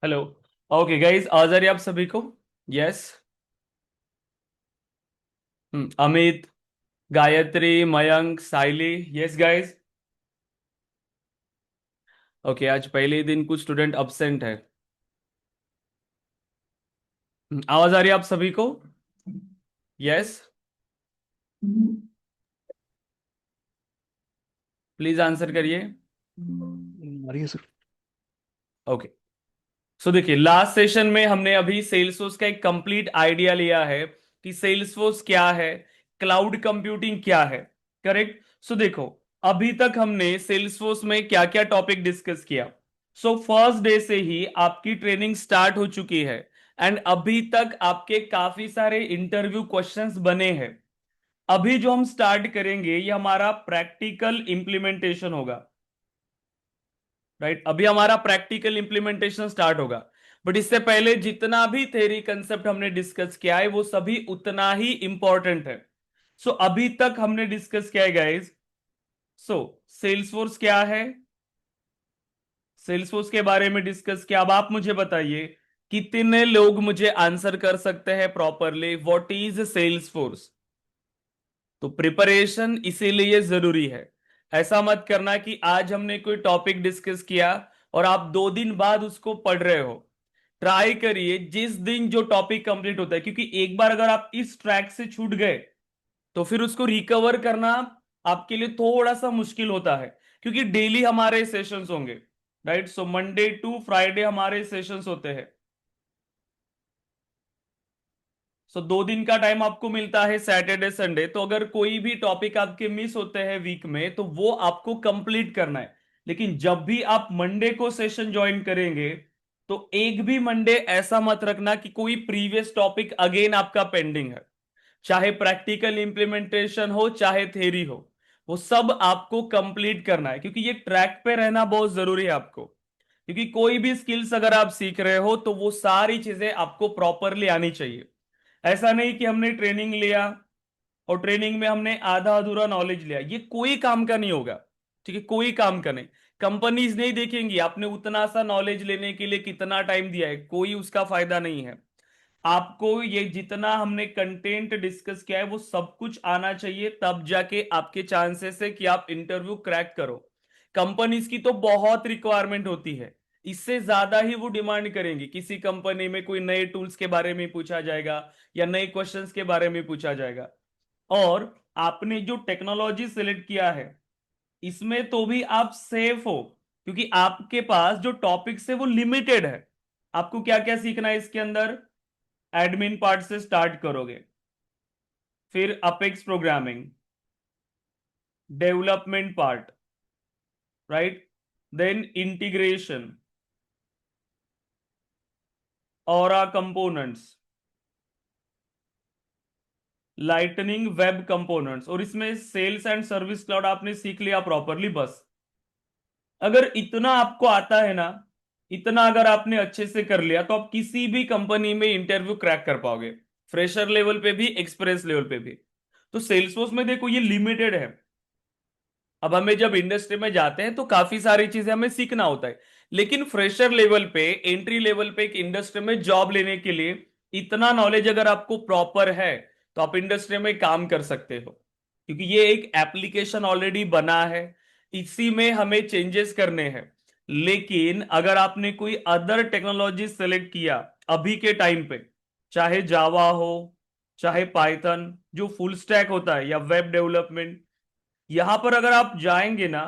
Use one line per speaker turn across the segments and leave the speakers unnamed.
Hello. Okay guys, आवाज आ रही है आप सभी को? Yes. Amit, Gayatri, Mayank, Saili. Yes guys. Okay, आज पहले ही दिन कुछ स्टूडेंट अब्सेंट है। आवाज आ रही है आप सभी को? यस। प्लीज आंसर करिए।
आ रही है सर।
ओके। सो देखिए, लास्ट सेशन में हमने अभी सेल्सफोर्स का एक कंप्लीट आइडिया लिया है कि सेल्सफोर्स क्या है, क्लाउड कंप्यूटिंग क्या है। करेक्ट। सो देखो, अभी तक हमने सेल्सफोर्स में क्या क्या टॉपिक डिस्कस किया। सो फर्स्ट डे से ही आपकी ट्रेनिंग स्टार्ट हो चुकी है एंड अभी तक आपके काफी सारे इंटरव्यू क्वेश्चंस बने हैं। अभी जो हम स्टार्ट करेंगे ये हमारा प्रैक्टिकल इंप्लीमेंटेशन होगा। राइट, अभी हमारा प्रैक्टिकल इंप्लीमेंटेशन स्टार्ट होगा। बट इससे पहले जितना भी थ्योरी कंसेप्ट हमने डिस्कस किया है वो सभी उतना ही इंपॉर्टेंट है। सो अभी तक हमने डिस्कस किया है गाइस। सो सेल्सफोर्स क्या है, सेल्सफोर्स के बारे में डिस्कस किया। अब आप मुझे बताइए कितने लोग मुझे आंसर कर सकते हैं प्रॉपरली व्हाट इज सेल्सफोर्स। तो प्रिपरेशन इसीलिए जरूरी है। ऐसा मत करना कि आज हमने कोई टॉपिक डिस्कस किया और आप 2 दिन बाद उसको पढ़ रहे हो। ट्राई करिए जिस दिन जो टॉपिक कंप्लीट होता है, क्योंकि एक बार अगर आप इस ट्रैक से छूट गए तो फिर उसको रिकवर करना आपके लिए थोड़ा सा मुश्किल होता है, क्योंकि डेली हमारे सेशंस होंगे। Right, so Monday to Friday हमारे सेशंस होते हैं। सो 2 दिन का टाइम आपको मिलता है, सैटरडे संडे। तो अगर कोई भी टॉपिक आपके मिस होते हैं वीक में तो वो आपको कंप्लीट करना है। लेकिन जब भी आप मंडे को सेशन ज्वाइन करेंगे तो एक भी मंडे ऐसा मत रखना कि कोई प्रीवियस टॉपिक अगेन आपका पेंडिंग है। चाहे प्रैक्टिकल इंप्लीमेंटेशन हो चाहे थेरी हो, वो सब आपको कंप्लीट करना है, क्योंकि ये ट्रैक पे रहना बहुत जरूरी है आपको। क्योंकि कोई भी स्किल्स अगर आप सीख रहे हो तो वो सारी चीजें आपको प्रॉपरली आनी चाहिए। ऐसा नहीं कि हमने ट्रेनिंग लिया और ट्रेनिंग में हमने आधा अधूरा नॉलेज लिया, ये कोई काम का नहीं होगा। ठीक है, कोई काम का नहीं। कंपनीज नहीं देखेंगी आपने उतना सा नॉलेज लेने के लिए कितना टाइम दिया है, कोई उसका फायदा नहीं है। आपको ये जितना हमने कंटेंट डिस्कस किया है वो सब कुछ आना चाहिए, तब जाके आपके चांसेस है कि आप इंटरव्यू क्रैक करो। कंपनीज की तो बहुत रिक्वायरमेंट होती है, इससे ज्यादा ही वो डिमांड करेंगी। किसी कंपनी में कोई नए टूल्स के बारे में पूछा जाएगा या नए क्वेश्चंस के बारे में पूछा जाएगा। और आपने जो टेक्नोलॉजी सिलेक्ट किया है इसमें तो भी आप सेफ हो, क्योंकि आपके पास जो टॉपिक्स है वो लिमिटेड है। आपको क्या क्या सीखना है इसके अंदर? एडमिन पार्ट से स्टार्ट करोगे, फिर Apex programming, development part, right, then integration, Aura components, Lightning web components, और इसमें सेल्स एंड सर्विस क्लाउड आपने सीख लिया प्रॉपरली बस। अगर इतना आपको आता है ना, इतना अगर आपने अच्छे से कर लिया तो आप किसी भी कंपनी में इंटरव्यू क्रैक कर पाओगे, फ्रेशर लेवल पे भी एक्सपीरियंस लेवल पे भी। तो सेल्सफोर्स में देखो ये लिमिटेड है। अब हमें जब इंडस्ट्री में जाते हैं तो काफी सारी चीजें हमें सीखना होता है, लेकिन फ्रेशर लेवल पे, एंट्री लेवल पे एक इंडस्ट्री में जॉब लेने के लिए इतना नॉलेज अगर आपको प्रॉपर है तो आप इंडस्ट्री में काम कर सकते हो, क्योंकि ये एक एप्लीकेशन ऑलरेडी बना है, इसी में हमें चेंजेस करने हैं। लेकिन अगर आपने कोई अदर टेक्नोलॉजी सेलेक्ट किया अभी के टाइम पे, चाहे जावा हो चाहे पाइथन जो फुल स्टैक होता है, या वेब डेवलपमेंट, यहां पर अगर आप जाएंगे ना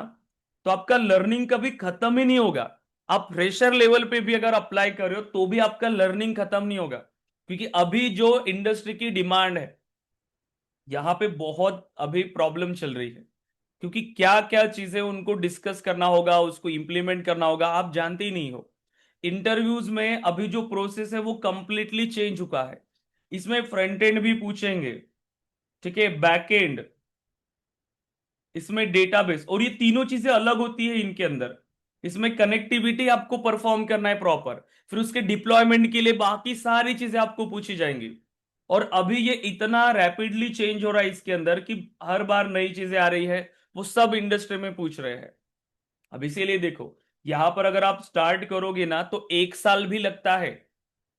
तो आपका लर्निंग कभी खत्म ही नहीं होगा। आप फ्रेशर लेवल पे भी अगर अप्लाई कर रहे हो तो भी आपका लर्निंग खत्म नहीं होगा, क्योंकि अभी जो इंडस्ट्री की डिमांड है यहां पे बहुत अभी प्रॉब्लम चल रही है। क्योंकि क्या क्या चीजें उनको डिस्कस करना होगा, उसको इंप्लीमेंट करना होगा, आप जानते ही नहीं हो। इंटरव्यूज में अभी जो प्रोसेस है वो कंप्लीटली चेंज चुका है। इसमें फ्रंट एंड भी पूछेंगे, ठीक है, बैक एंड, इसमें डेटाबेस, और ये तीनों चीजें अलग होती है इनके अंदर। इसमें कनेक्टिविटी आपको परफॉर्म करना है प्रॉपर, फिर उसके डिप्लॉयमेंट के लिए बाकी सारी चीजें आपको पूछी जाएंगी। और अभी ये इतना रैपिडली चेंज हो रहा है इसके अंदर कि हर बार नई चीजें आ रही है, वो सब इंडस्ट्री में पूछ रहे हैं। अब इसीलिए देखो, यहां पर अगर आप स्टार्ट करोगे ना तो 1 साल भी लगता है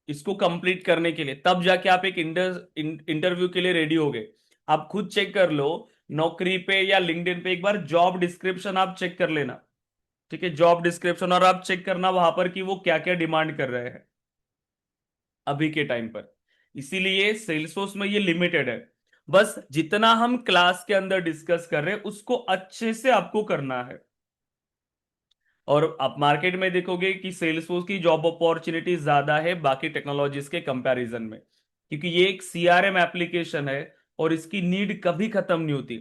इसको कंप्लीट करने के लिए, तब जाके आप एक इंटरव्यू के लिए रेडी हो गए। आप खुद चेक कर लो, नौकरी पे या लिंक्डइन पे एक बार जॉब डिस्क्रिप्शन आप चेक कर लेना। ठीक है, जॉब डिस्क्रिप्शन, और आप चेक करना वहां पर कि वो क्या क्या डिमांड कर रहे हैं अभी के टाइम पर। इसीलिए सेल्सफोर्स में ये लिमिटेड है। बस जितना हम क्लास के अंदर डिस्कस कर रहे हैं उसको अच्छे से आपको करना है। और आप मार्केट में देखोगे कि सेल्सफोर्स की जॉब अपॉर्चुनिटी ज्यादा है बाकी टेक्नोलॉजीज के कंपैरिजन में, क्योंकि ये एक सीआरएम एप्लीकेशन है और इसकी नीड कभी खत्म नहीं होती।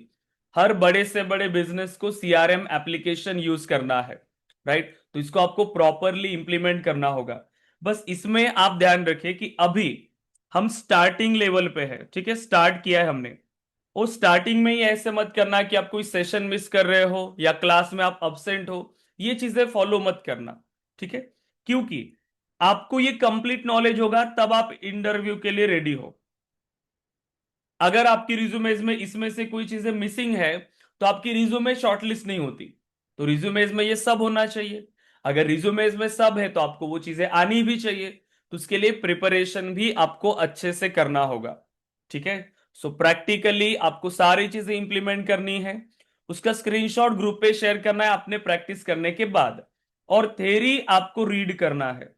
हर बड़े से बड़े बिजनेस को सीआरएम एप्लीकेशन यूज करना है, राइट? तो इसको आपको प्रॉपरली इंप्लीमेंट करना होगा। बस इसमें आप ध्यान रखिए कि अभी हम स्टार्टिंग लेवल पे है, ठीक है, स्टार्ट किया है हमने। और स्टार्टिंग में ही ऐसे मत करना कि आप कोई सेशन मिस कर रहे हो या क्लास में आप अब्सेंट हो, ये चीजें फॉलो मत करना। ठीक है, क्योंकि आपको ये कंप्लीट नॉलेज होगा तब आप इंटरव्यू के लिए रेडी हो। अगर आपकी रिज्यूमेज में इसमें से कोई चीजें मिसिंग है तो आपकी रिज्यूमे शॉर्टलिस्ट नहीं होती। तो रिज्यूमेज में ये सब होना चाहिए। अगर रिज्यूमेज में सब है तो आपको वो चीजें आनी भी चाहिए। तो उसके लिए प्रिपरेशन भी आपको अच्छे से करना होगा। ठीक है, सो प्रैक्टिकली आपको सारी चीजें इंप्लीमेंट करनी है। उसका स्क्रीनशॉट ग्रुप पे शेयर करना है आपने प्रैक्टिस करने के बाद। और थ्योरी आपको रीड करना है।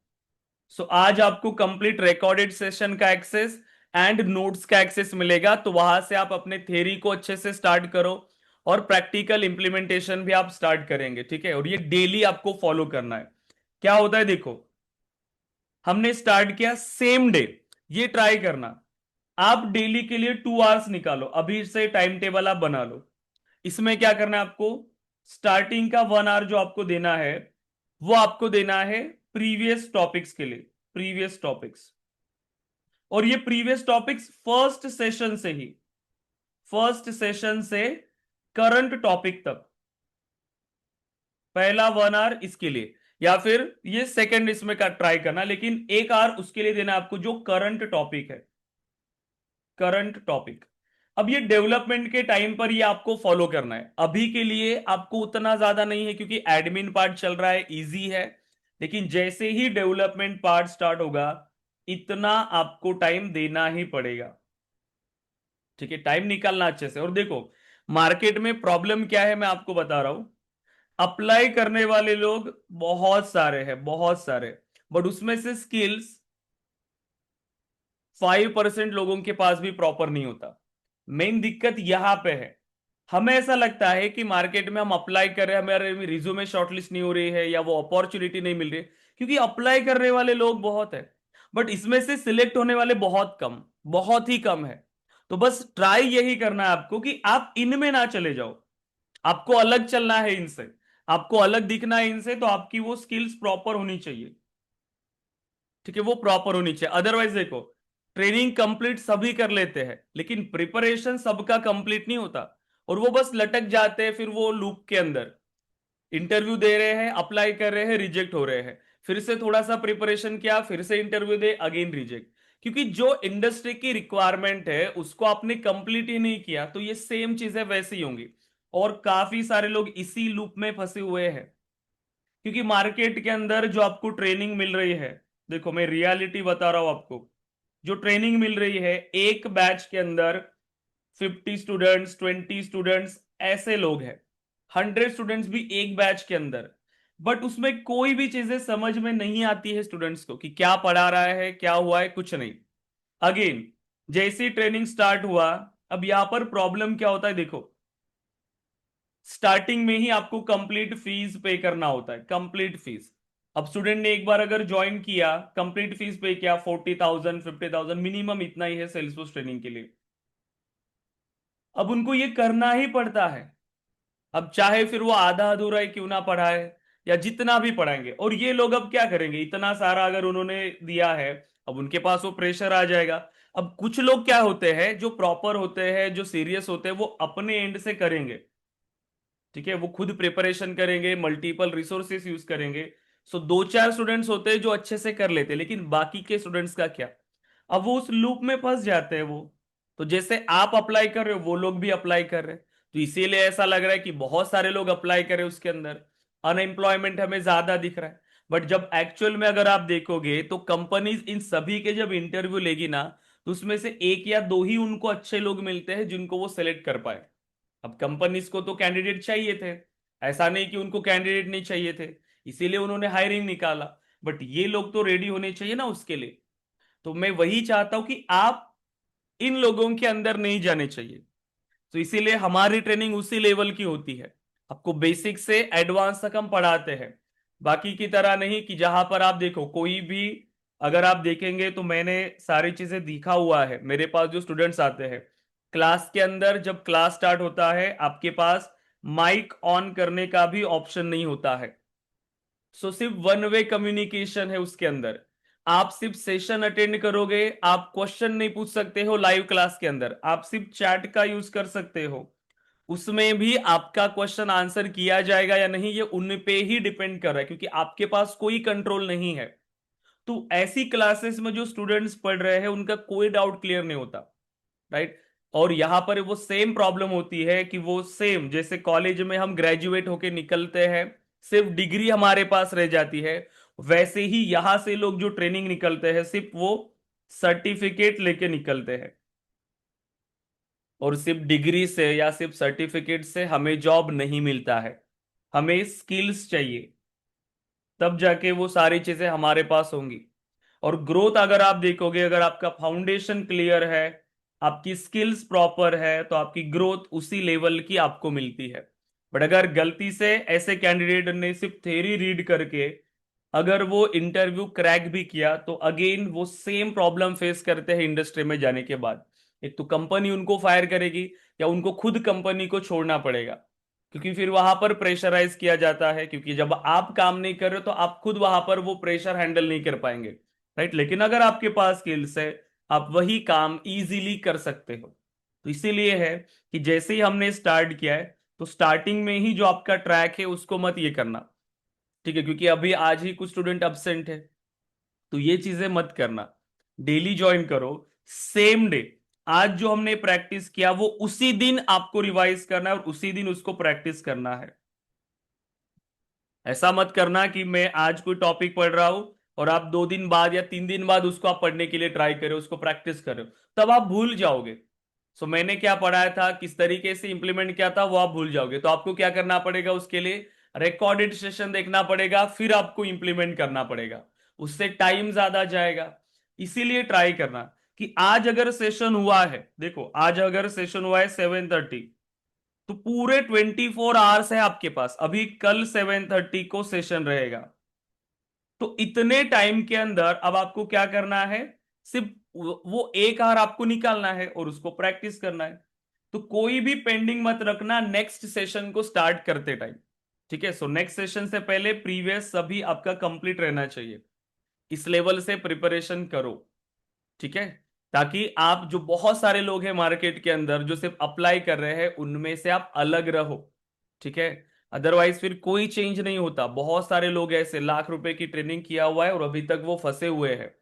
सो आज आपको कंप्लीट रिकॉर्डेड सेशन का एक्सेस एंड नोट्स का एक्सेस मिलेगा, तो वहां से आप अपने थ्योरी को अच्छे से स्टार्ट करो और प्रैक्टिकल इंप्लीमेंटेशन भी आप स्टार्ट करेंगे। ठीक है, और ये डेली आपको फॉलो करना है। क्या होता है देखो, हमने स्टार्ट किया सेम डे, ये ट्राई करना। आप डेली के लिए 2 आवर्स निकालो, अभी से टाइम टेबल आप बना लो। इसमें क्या करना है आपको, स्टार्टिंग का 1 आवर जो आपको देना है वो आपको देना है प्रीवियस टॉपिक्स के लिए, प्रीवियस टॉपिक्स। और ये प्रीवियस टॉपिक्स फर्स्ट सेशन से करंट टॉपिक तक, पहला 1 आवर इसके लिए, या फिर ये सेकंड इसमें का ट्राई करना, लेकिन 1 आवर उसके लिए देना आपको जो करंट टॉपिक है, करंट टॉपिक। अब ये डेवलपमेंट के टाइम पर ये आपको फॉलो करना है, अभी के लिए आपको उतना ज्यादा नहीं है क्योंकि एडमिन पार्ट चल रहा है, इजी है। लेकिन जैसे ही डेवलपमेंट पार्ट स्टार्ट होगा इतना आपको टाइम देना ही पड़ेगा। ठीक है, टाइम निकालना अच्छे से। और देखो मार्केट में प्रॉब्लम क्या है मैं आपको बता रहा हूं। अप्लाई करने वाले लोग बहुत सारे हैं, बहुत सारे, बट उसमें से स्किल्स 5% लोगों के पास भी प्रॉपर नहीं होता। मेन दिक्कत यहां पे है। हमें ऐसा लगता है कि मार्केट में हम अप्लाई कर रहे हैं, हमारे रिज्यूमे शॉर्टलिस्ट नहीं हो रही है या वो अपॉर्चुनिटी नहीं मिल रही, क्योंकि अप्लाई करने वाले लोग बहुत है बट इसमें से सिलेक्ट होने वाले बहुत कम, बहुत ही कम है। तो बस ट्राई यही करना है आपको कि आप इनमें ना चले जाओ, आपको अलग चलना है इनसे, आपको अलग दिखना है इनसे। तो आपकी वो स्किल्स प्रॉपर होनी चाहिए। ठीक है, वो प्रॉपर होनी चाहिए। अदरवाइज देखो, ट्रेनिंग कंप्लीट सभी कर लेते हैं लेकिन प्रिपरेशन सबका कंप्लीट नहीं होता, और वो बस लटक जाते हैं फिर वो लूप के अंदर। इंटरव्यू दे रहे हैं, अप्लाई कर रहे हैं, रिजेक्ट हो रहे हैं, फिर से थोड़ा सा प्रिपरेशन किया, फिर से इंटरव्यू दे, अगेन रिजेक्ट। क्योंकि जो इंडस्ट्री की रिक्वायरमेंट है उसको आपने कंप्लीट ही नहीं किया, तो ये सेम चीजें वैसी ही होंगी। और काफी सारे लोग इसी लूप में फंसे हुए हैं। क्योंकि मार्केट के अंदर जो आपको ट्रेनिंग मिल रही है, देखो मैं रियलिटी बता रहा हूं आपको, जो ट्रेनिंग मिल रही है एक बैच के अंदर 50 स्टूडेंट्स, 20 स्टूडेंट्स, ऐसे लोग हैं, 100 स्टूडेंट्स भी एक बैच के अंदर। बट उसमें कोई भी चीजें समझ में नहीं आती है स्टूडेंट्स को कि क्या पढ़ा रहा है, क्या हुआ है, कुछ नहीं। अगेन जैसी ट्रेनिंग स्टार्ट हुआ, अब यहां पर प्रॉब्लम क्या होता है देखो, स्टार्टिंग में ही आपको कंप्लीट फीस पे करना होता है, कंप्लीट फीस। अब स्टूडेंट ने एक बार अगर ज्वाइन किया, कंप्लीट फीस पे किया, 40,000 50,000 मिनिमम इतना ही है सेल्सफोर्स ट्रेनिंग के लिए। अब उनको ये करना ही पड़ता है। अब चाहे फिर वो आधा अधूरा ही क्यों ना पढ़ाए या जितना भी पढ़ाएंगे, और ये लोग अब क्या करेंगे, इतना सारा अगर उन्होंने दिया है अब उनके पास वो प्रेशर आ जाएगा। अब कुछ लोग क्या होते हैं जो प्रॉपर होते हैं, जो सीरियस होते हैं, वो अपने एंड से करेंगे। ठीक है, वो खुद प्रिपरेशन करेंगे, मल्टीपल रिसोर्सेस यूज करेंगे। सो 2 4 स्टूडेंट्स होते हैं जो अच्छे से कर लेते हैं, लेकिन बाकी के स्टूडेंट्स का क्या। अब वो उस लूप में फंस जाते हैं वो। तो जैसे आप अप्लाई कर रहे हो वो लोग भी अप्लाई कर रहे हैं, तो इसीलिए ऐसा लग रहा है कि बहुत सारे लोग अप्लाई कर रहे हैं उसके अंदर। अनएम्प्लॉयमेंट हमें ज्यादा दिख रहा है। बट जब एक्चुअल में अगर आप देखोगे तो कंपनीज इन सभी के जब इंटरव्यू लेगी ना, तो उसमें से एक या दो ही उनको अच्छे लोग मिलते हैं जिनको वो सेलेक्ट कर पाए। अब कंपनीज को तो कैंडिडेट चाहिए थे, ऐसा नहीं कि उनको कैंडिडेट नहीं चाहिए थे, इसीलिए उन्होंने हायरिंग निकाला। बट ये लोग तो रेडी होने चाहिए ना उसके लिए। तो मैं वही चाहता हूं कि आप इन लोगों के अंदर नहीं जाने चाहिए। तो इसीलिए हमारी ट्रेनिंग उसी लेवल की होती है। आपको बेसिक से एडवांस तक हम पढ़ाते हैं। बाकी की तरह नहीं कि जहां पर आप देखो कोई भी, अगर आप देखेंगे तो मैंने सारी चीजें दिखा हुआ है। मेरे पास जो स्टूडेंट्स आते हैं क्लास के अंदर, जब क्लास स्टार्ट होता है आपके पास माइक ऑन करने का भी ऑप्शन नहीं होता है। सो सिर्फ वन वे कम्युनिकेशन है उसके अंदर। आप सिर्फ सेशन अटेंड करोगे, आप क्वेश्चन नहीं पूछ सकते हो लाइव क्लास के अंदर, आप सिर्फ चैट का यूज कर सकते हो। उसमें भी आपका क्वेश्चन आंसर किया जाएगा या नहीं ये उन पे ही डिपेंड कर रहा है, क्योंकि आपके पास कोई कंट्रोल नहीं है। तो ऐसी क्लासेस में जो स्टूडेंट्स पढ़ रहे हैं उनका कोई डाउट क्लियर नहीं होता, राइट। और यहां पर वो सेम प्रॉब्लम होती है कि वो सेम जैसे कॉलेज में हम ग्रेजुएट होके निकलते हैं, सिर्फ डिग्री हमारे पास रह जाती है, वैसे ही यहां से लोग जो ट्रेनिंग निकलते हैं सिर्फ वो सर्टिफिकेट लेके निकलते हैं। और सिर्फ डिग्री से या सिर्फ सर्टिफिकेट से हमें जॉब नहीं मिलता है, हमें स्किल्स चाहिए, तब जाके वो सारी चीजें हमारे पास होंगी। और ग्रोथ अगर आप देखोगे, अगर आपका फाउंडेशन क्लियर है, आपकी स्किल्स प्रॉपर है, तो आपकी ग्रोथ उसी लेवल की आपको मिलती है। बट अगर गलती से ऐसे कैंडिडेट ने सिर्फ थ्योरी रीड करके अगर वो इंटरव्यू क्रैक भी किया, तो अगेन वो सेम प्रॉब्लम फेस करते हैं इंडस्ट्री में जाने के बाद। एक तो कंपनी उनको फायर करेगी या उनको खुद कंपनी को छोड़ना पड़ेगा, क्योंकि फिर वहां पर प्रेशराइज किया जाता है, क्योंकि जब आप काम नहीं कर रहे हो तो आप खुद वहां पर वो प्रेशर हैंडल नहीं कर पाएंगे, राइट। लेकिन अगर आपके पास स्किल्स है, आप वही काम इजीली कर सकते हो। तो इसीलिए है कि जैसे ही हमने स्टार्ट किया है, तो स्टार्टिंग में ही जो आपका ट्रैक है उसको मत ये करना, ठीक है, क्योंकि अभी आज ही कुछ स्टूडेंट अब्सेंट है, तो ये चीजें मत करना। डेली ज्वाइन करो, सेम डे। आज जो हमने प्रैक्टिस किया वो उसी दिन आपको रिवाइज करना है और उसी दिन उसको प्रैक्टिस करना है। ऐसा मत करना कि मैं आज कोई टॉपिक पढ़ रहा हूं और आप 2 दिन बाद या 3 दिन बाद उसको आप पढ़ने के लिए ट्राई करो, उसको प्रैक्टिस करो, तब आप भूल जाओगे। सो मैंने क्या पढ़ाया था, किस तरीके से इंप्लीमेंट किया था, वो आप भूल जाओगे। तो आपको क्या करना पड़ेगा, उसके लिए रिकॉर्डेड सेशन देखना पड़ेगा, फिर आपको इंप्लीमेंट करना पड़ेगा, उससे टाइम ज्यादा जाएगा। इसीलिए ट्राई करना कि आज अगर सेशन हुआ है, देखो आज अगर सेशन हुआ है 7:30, तो पूरे 24 आवर्स है आपके पास। अभी कल 7:30 को सेशन रहेगा, तो इतने टाइम के अंदर अब आपको क्या करना है, सिर्फ वो 1 आवर आपको निकालना है और उसको प्रैक्टिस करना है। तो कोई भी पेंडिंग मत रखना नेक्स्ट सेशन को स्टार्ट करते टाइम, ठीक है। सो नेक्स्ट सेशन से पहले प्रीवियस सभी आपका कंप्लीट रहना चाहिए। इस लेवल से प्रिपरेशन करो, ठीक है, ताकि आप जो बहुत सारे लोग हैं मार्केट के अंदर जो सिर्फ अप्लाई कर रहे हैं उनमें से आप अलग रहो, ठीक है। अदरवाइज फिर कोई चेंज नहीं होता। बहुत सारे लोग ऐसे लाख रुपए की ट्रेनिंग किया हुआ है और अभी तक वो फंसे हुए हैं।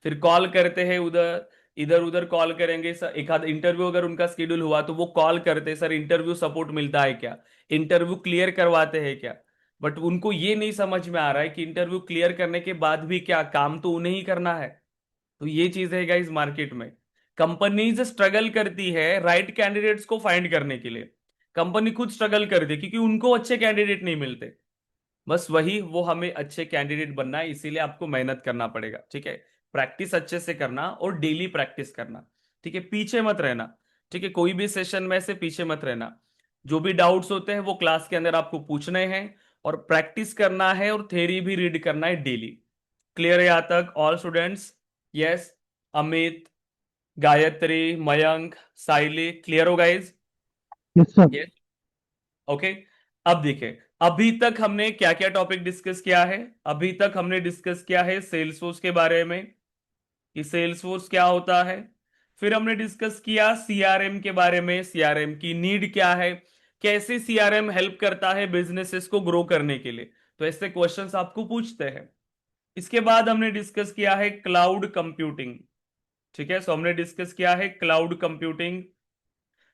फिर कॉल करते हैं उधर, इधर उधर कॉल करेंगे सर, एक आध इंटरव्यू अगर उनका शेड्यूल हुआ तो वो कॉल करते सर इंटरव्यू सपोर्ट मिलता है क्या, इंटरव्यू क्लियर करवाते हैं क्या। बट उनको ये नहीं समझ में आ रहा है कि इंटरव्यू क्लियर करने के बाद भी क्या काम तो उन्हें ही करना है। तो ये चीज है गाइस, मार्केट में कंपनीज स्ट्रगल करती है राइट कैंडिडेट्स को फाइंड करने के लिए। कंपनी खुद स्ट्रगल करती है क्योंकि उनको अच्छे कैंडिडेट नहीं मिलते। बस वही वो हमें अच्छे कैंडिडेट बनना है, इसीलिए आपको मेहनत करना पड़ेगा, ठीक है। प्रैक्टिस अच्छे से करना और डेली प्रैक्टिस करना, ठीक है, पीछे मत रहना, ठीक है। कोई भी सेशन में से पीछे मत रहना। जो भी डाउट्स होते हैं वो क्लास के अंदर आपको पूछने हैं और प्रैक्टिस करना है और थ्योरी भी रीड करना है डेली। क्लियर है यहां तक all students? Yes, Amit, Gayatri, Mayank, Saili, clear हो guys?
Yes sir.
Yes, okay. अब देखिए, अभी तक हमने क्या क्या टॉपिक डिस्कस किया है। अभी तक हमने डिस्कस किया है सेल्सफोर्स के बारे में कि सेल्सफोर्स क्या होता है। फिर हमने डिस्कस किया सीआरएम के बारे में, सीआरएम की नीड क्या है, कैसे सीआरएम हेल्प करता है बिजनेसेस को ग्रो करने के लिए। तो ऐसे क्वेश्चंस आपको पूछते हैं। इसके बाद हमने डिस्कस किया है क्लाउड कंप्यूटिंग, ठीक है। सो हमने डिस्कस किया है क्लाउड कंप्यूटिंग।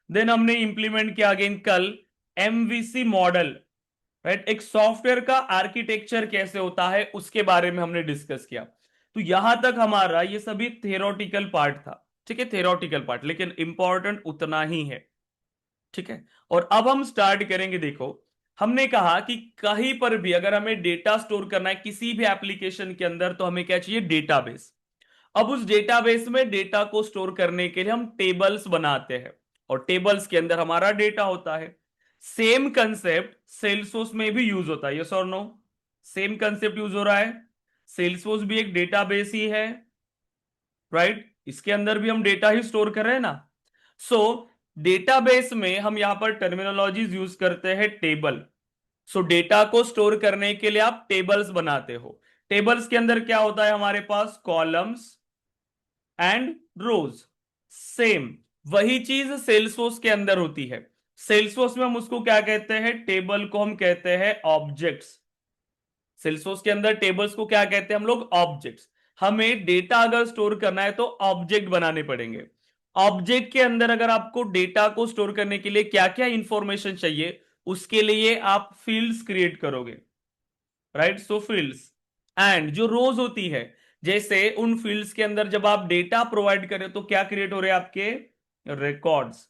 देन हमने इंप्लीमेंट किया अगेन कल एमवीसी मॉडल, राइट। एक सॉफ्टवेयर का आर्किटेक्चर कैसे होता है उसके बारे में हमने डिस्कस किया। तो यहां तक हमारा ये सभी थेरोटिकल पार्ट था, ठीक है, थेरोटिकल पार्ट, लेकिन इंपॉर्टेंट उतना ही है, ठीक है। और अब हम स्टार्ट करेंगे। देखो, हमने कहा कि कहीं पर भी अगर हमें डेटा स्टोर करना है किसी भी एप्लीकेशन के अंदर, तो हमें क्या चाहिए? डेटाबेस। अब उस डेटाबेस में डेटा को स्टोर करने के लिए हम टेबल्स बनाते हैं, और टेबल्स के अंदर हमारा डेटा होता है। सेम कंसेप्ट सेल्सफोर्स में भी यूज होता है, यस और नो? सेम कंसेप्ट यूज हो रहा है। सेल्सफोर्स भी एक डेटाबेस ही है, राइट। इसके अंदर भी हम डेटा ही स्टोर कर रहे हैं ना। सो डेटाबेस में हम यहां पर टर्मिनोलॉजीज यूज करते हैं टेबल। सो डेटा को स्टोर करने के लिए आप टेबल्स बनाते हो। टेबल्स के अंदर क्या होता है? हमारे पास कॉलम्स एंड रोज। सेम वही चीज सेल्सफोर्स के अंदर होती है। सेल्सफोर्स में हम उसको क्या कहते हैं? टेबल को हम कहते हैं ऑब्जेक्ट्स। सेल्सफोर्स के अंदर टेबल्स को क्या कहते हैं हम लोग? ऑब्जेक्ट्स। हमें डेटा अगर स्टोर करना है तो ऑब्जेक्ट बनाने पड़ेंगे। ऑब्जेक्ट के अंदर अगर आपको डेटा को स्टोर करने के लिए क्या क्या इंफॉर्मेशन चाहिए, उसके लिए आप फील्ड्स क्रिएट करोगे, राइट। सो फील्ड्स एंड जो रोज होती है, जैसे उन फील्ड्स के अंदर जब आप डेटा प्रोवाइड करें तो क्या क्रिएट हो रहे हैं? आपके रिकॉर्ड्स।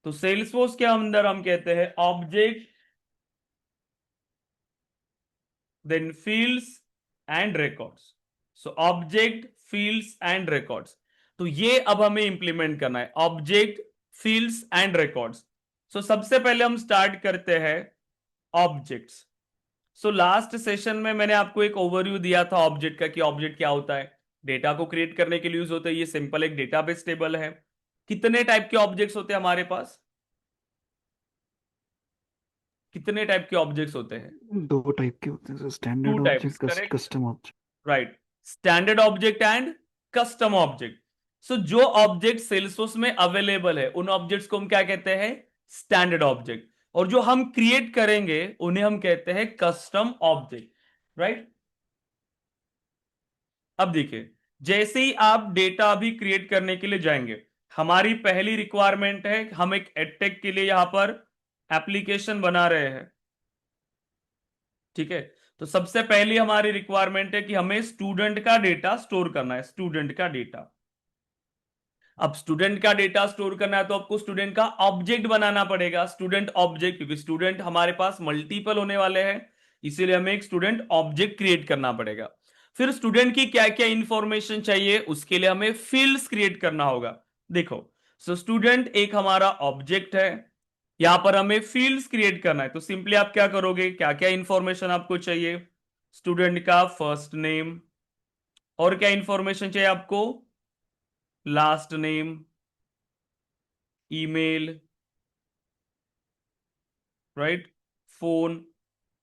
तो सेल्सफोर्स के अंदर हम कहते हैं object, then fields and records. So object, fields and records. तो ये अब हमें इंप्लीमेंट करना है, object, fields and records. So सबसे पहले हम स्टार्ट करते हैं ऑब्जेक्ट्स। सो लास्ट सेशन में मैंने आपको एक ओवरव्यू दिया था ऑब्जेक्ट का, कि ऑब्जेक्ट क्या होता है, डेटा को क्रिएट करने के लिए यूज होता है। ये सिंपल एक डेटाबेस टेबल है। कितने टाइप के ऑब्जेक्ट्स होते हैं हमारे पास? कितने टाइप के ऑब्जेक्ट्स होते हैं?
दो टाइप के होते हैं,
two
standard
types,
object,
correct.
Custom object.
Right. Standard object and custom object. So जो ऑब्जेक्ट सेल्सफोर्स में अवेलेबल है उन ऑब्जेक्ट्स को हम क्या कहते हैं? Standard object. और जो हम क्रिएट करेंगे उन्हें हम कहते हैं कस्टम ऑब्जेक्ट, राइट। अब देखिए, जैसे ही आप डेटा भी क्रिएट करने के लिए जाएंगे, हमारी पहली रिक्वायरमेंट है, हम एक एडटेक के लिए यहां पर एप्लीकेशन बना रहे हैं, ठीक है। तो सबसे पहली हमारी रिक्वायरमेंट है कि हमें स्टूडेंट का डेटा स्टोर करना है, स्टूडेंट का डेटा। अब स्टूडेंट का डेटा स्टोर करना है तो आपको स्टूडेंट का ऑब्जेक्ट बनाना पड़ेगा, स्टूडेंट ऑब्जेक्ट, क्योंकि स्टूडेंट हमारे पास मल्टीपल होने वाले हैं, इसीलिए हमें एक स्टूडेंट ऑब्जेक्ट क्रिएट करना पड़ेगा। फिर स्टूडेंट की क्या क्या इंफॉर्मेशन चाहिए उसके लिए हमें फील्ड्स क्रिएट करना होगा। देखो, सो स्टूडेंट एक हमारा ऑब्जेक्ट है, यहां पर हमें फील्ड्स क्रिएट करना है। तो सिंपली आप क्या करोगे? क्या क्या इंफॉर्मेशन आपको चाहिए? स्टूडेंट का फर्स्ट नेम, और क्या इंफॉर्मेशन चाहिए आपको? Last name, email, right, phone,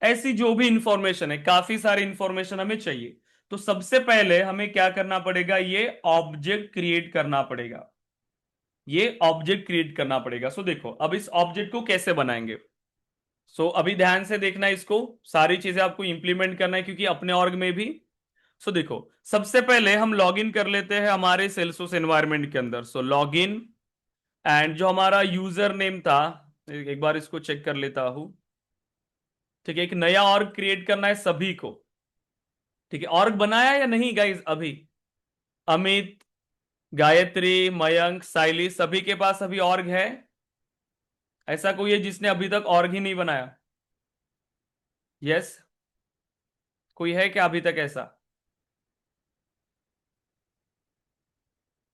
ऐसी जो भी इंफॉर्मेशन है, काफी सारी इंफॉर्मेशन हमें चाहिए। तो सबसे पहले हमें क्या करना पड़ेगा? ये ऑब्जेक्ट क्रिएट करना पड़ेगा, ये ऑब्जेक्ट क्रिएट करना पड़ेगा। सो देखो, अब इस ऑब्जेक्ट को कैसे बनाएंगे? सो अभी ध्यान से देखना, इसको सारी चीजें आपको इंप्लीमेंट करना है, क्योंकि अपने ऑर्ग में भी। सो देखो, सबसे पहले हम लॉग इन कर लेते हैं हमारे सेल्सफोर्स एनवायरनमेंट के अंदर। सो लॉग इन, एंड जो हमारा यूजर नेम था, एक बार इसको चेक कर लेता हूं, ठीक है। एक नया ऑर्ग क्रिएट करना है सभी को, ठीक है। ऑर्ग बनाया या नहीं गाइज अभी? अमित, गायत्री, मयंक, साइली, सभी के पास अभी ऑर्ग है? ऐसा कोई है जिसने अभी तक ऑर्ग ही नहीं बनाया? यस, कोई है क्या अभी तक ऐसा?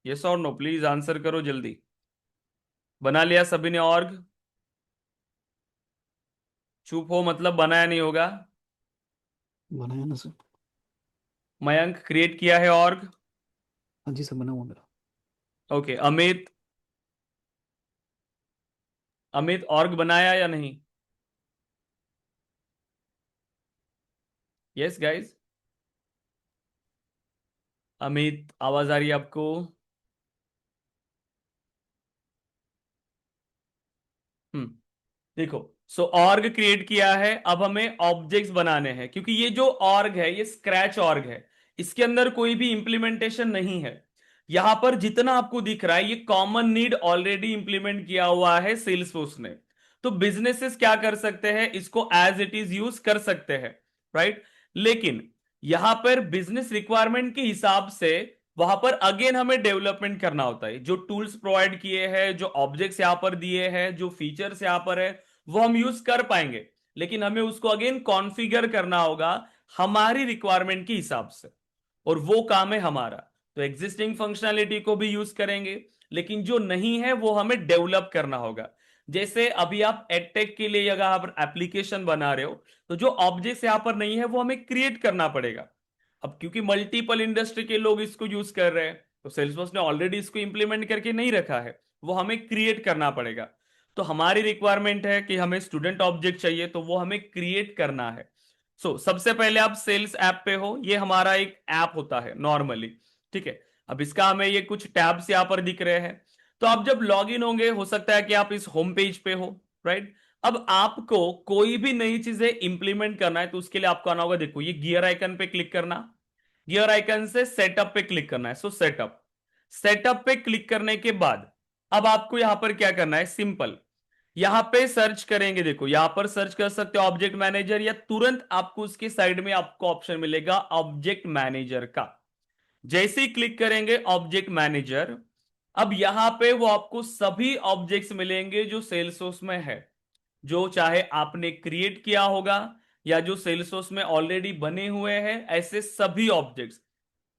यस और नो, प्लीज आंसर करो जल्दी। बना लिया सभी ने ऑर्ग? चुप हो मतलब बनाया नहीं होगा।
बनाया ना सर।
मयंक, क्रिएट किया है ऑर्ग?
हाँ जी सर, बना हुआ मेरा।
ओके। अमित, अमित ऑर्ग बनाया या नहीं? यस गाइज, अमित आवाज आ रही है आपको? हम्म। देखो, सो ऑर्ग क्रिएट किया है, अब हमें ऑब्जेक्ट्स बनाने हैं, क्योंकि ये जो ऑर्ग है ये स्क्रैच ऑर्ग है, इसके अंदर कोई भी इंप्लीमेंटेशन नहीं है। यहां पर जितना आपको दिख रहा है ये कॉमन नीड ऑलरेडी इंप्लीमेंट किया हुआ है सेल्सफोर्स ने। तो बिजनेसेस क्या कर सकते हैं, इसको एज इट इज यूज कर सकते हैं, राइट। लेकिन यहां पर बिजनेस रिक्वायरमेंट के हिसाब से वहां पर अगेन हमें डेवलपमेंट करना होता है। जो टूल्स प्रोवाइड किए हैं, जो ऑब्जेक्ट्स यहां पर दिए हैं, जो फीचर्स यहां पर है, वो हम यूज कर पाएंगे, लेकिन हमें उसको अगेन कॉन्फ़िगर करना होगा हमारी रिक्वायरमेंट के हिसाब से, और वो काम है हमारा। तो एग्जिस्टिंग फंक्शनैलिटी को भी यूज करेंगे, लेकिन जो नहीं है वो हमें डेवलप करना होगा। जैसे अभी आप एडटेक के लिए अगर आप एप्लीकेशन बना रहे हो, तो जो ऑब्जेक्ट्स यहां पर नहीं है वो हमें क्रिएट करना पड़ेगा। अब क्योंकि मल्टीपल इंडस्ट्री के लोग इसको यूज कर रहे हैं, तो सेल्सफोर्स ने ऑलरेडी इसको इंप्लीमेंट करके नहीं रखा है, वो हमें क्रिएट करना पड़ेगा। तो हमारी रिक्वायरमेंट है कि हमें स्टूडेंट ऑब्जेक्ट चाहिए, तो वो हमें क्रिएट करना है। सबसे पहले आप सेल्स ऐप पे हो, ये हमारा एक ऐप होता है नॉर्मली, ठीक है। अब इसका हमें ये कुछ टैब्स यहां पर दिख रहे हैं। तो आप जब लॉग इन होंगे, हो सकता है कि आप इस होम पेज पे हो, राइट। अब आपको कोई भी नई चीजें इंप्लीमेंट करना है, तो उसके लिए आपको आना होगा, देखो ये गियर आइकन पे क्लिक करना, गियर आइकन से सेटअप पे क्लिक करना है। सेटअप, सेटअप पे क्लिक करने के बाद अब आपको यहां पर क्या करना है, सिंपल यहां पे सर्च करेंगे। देखो यहां पर सर्च कर सकते हो ऑब्जेक्ट मैनेजर, या तुरंत आपको उसके साइड में आपको ऑप्शन मिलेगा ऑब्जेक्ट मैनेजर का। जैसे ही क्लिक करेंगे ऑब्जेक्ट मैनेजर, अब यहां पे वो आपको सभी ऑब्जेक्ट्स मिलेंगे जो सेल्सफोर्स में है, जो चाहे आपने क्रिएट किया होगा या जो सेल्सफोर्स में ऑलरेडी बने हुए हैं, ऐसे सभी ऑब्जेक्ट्स।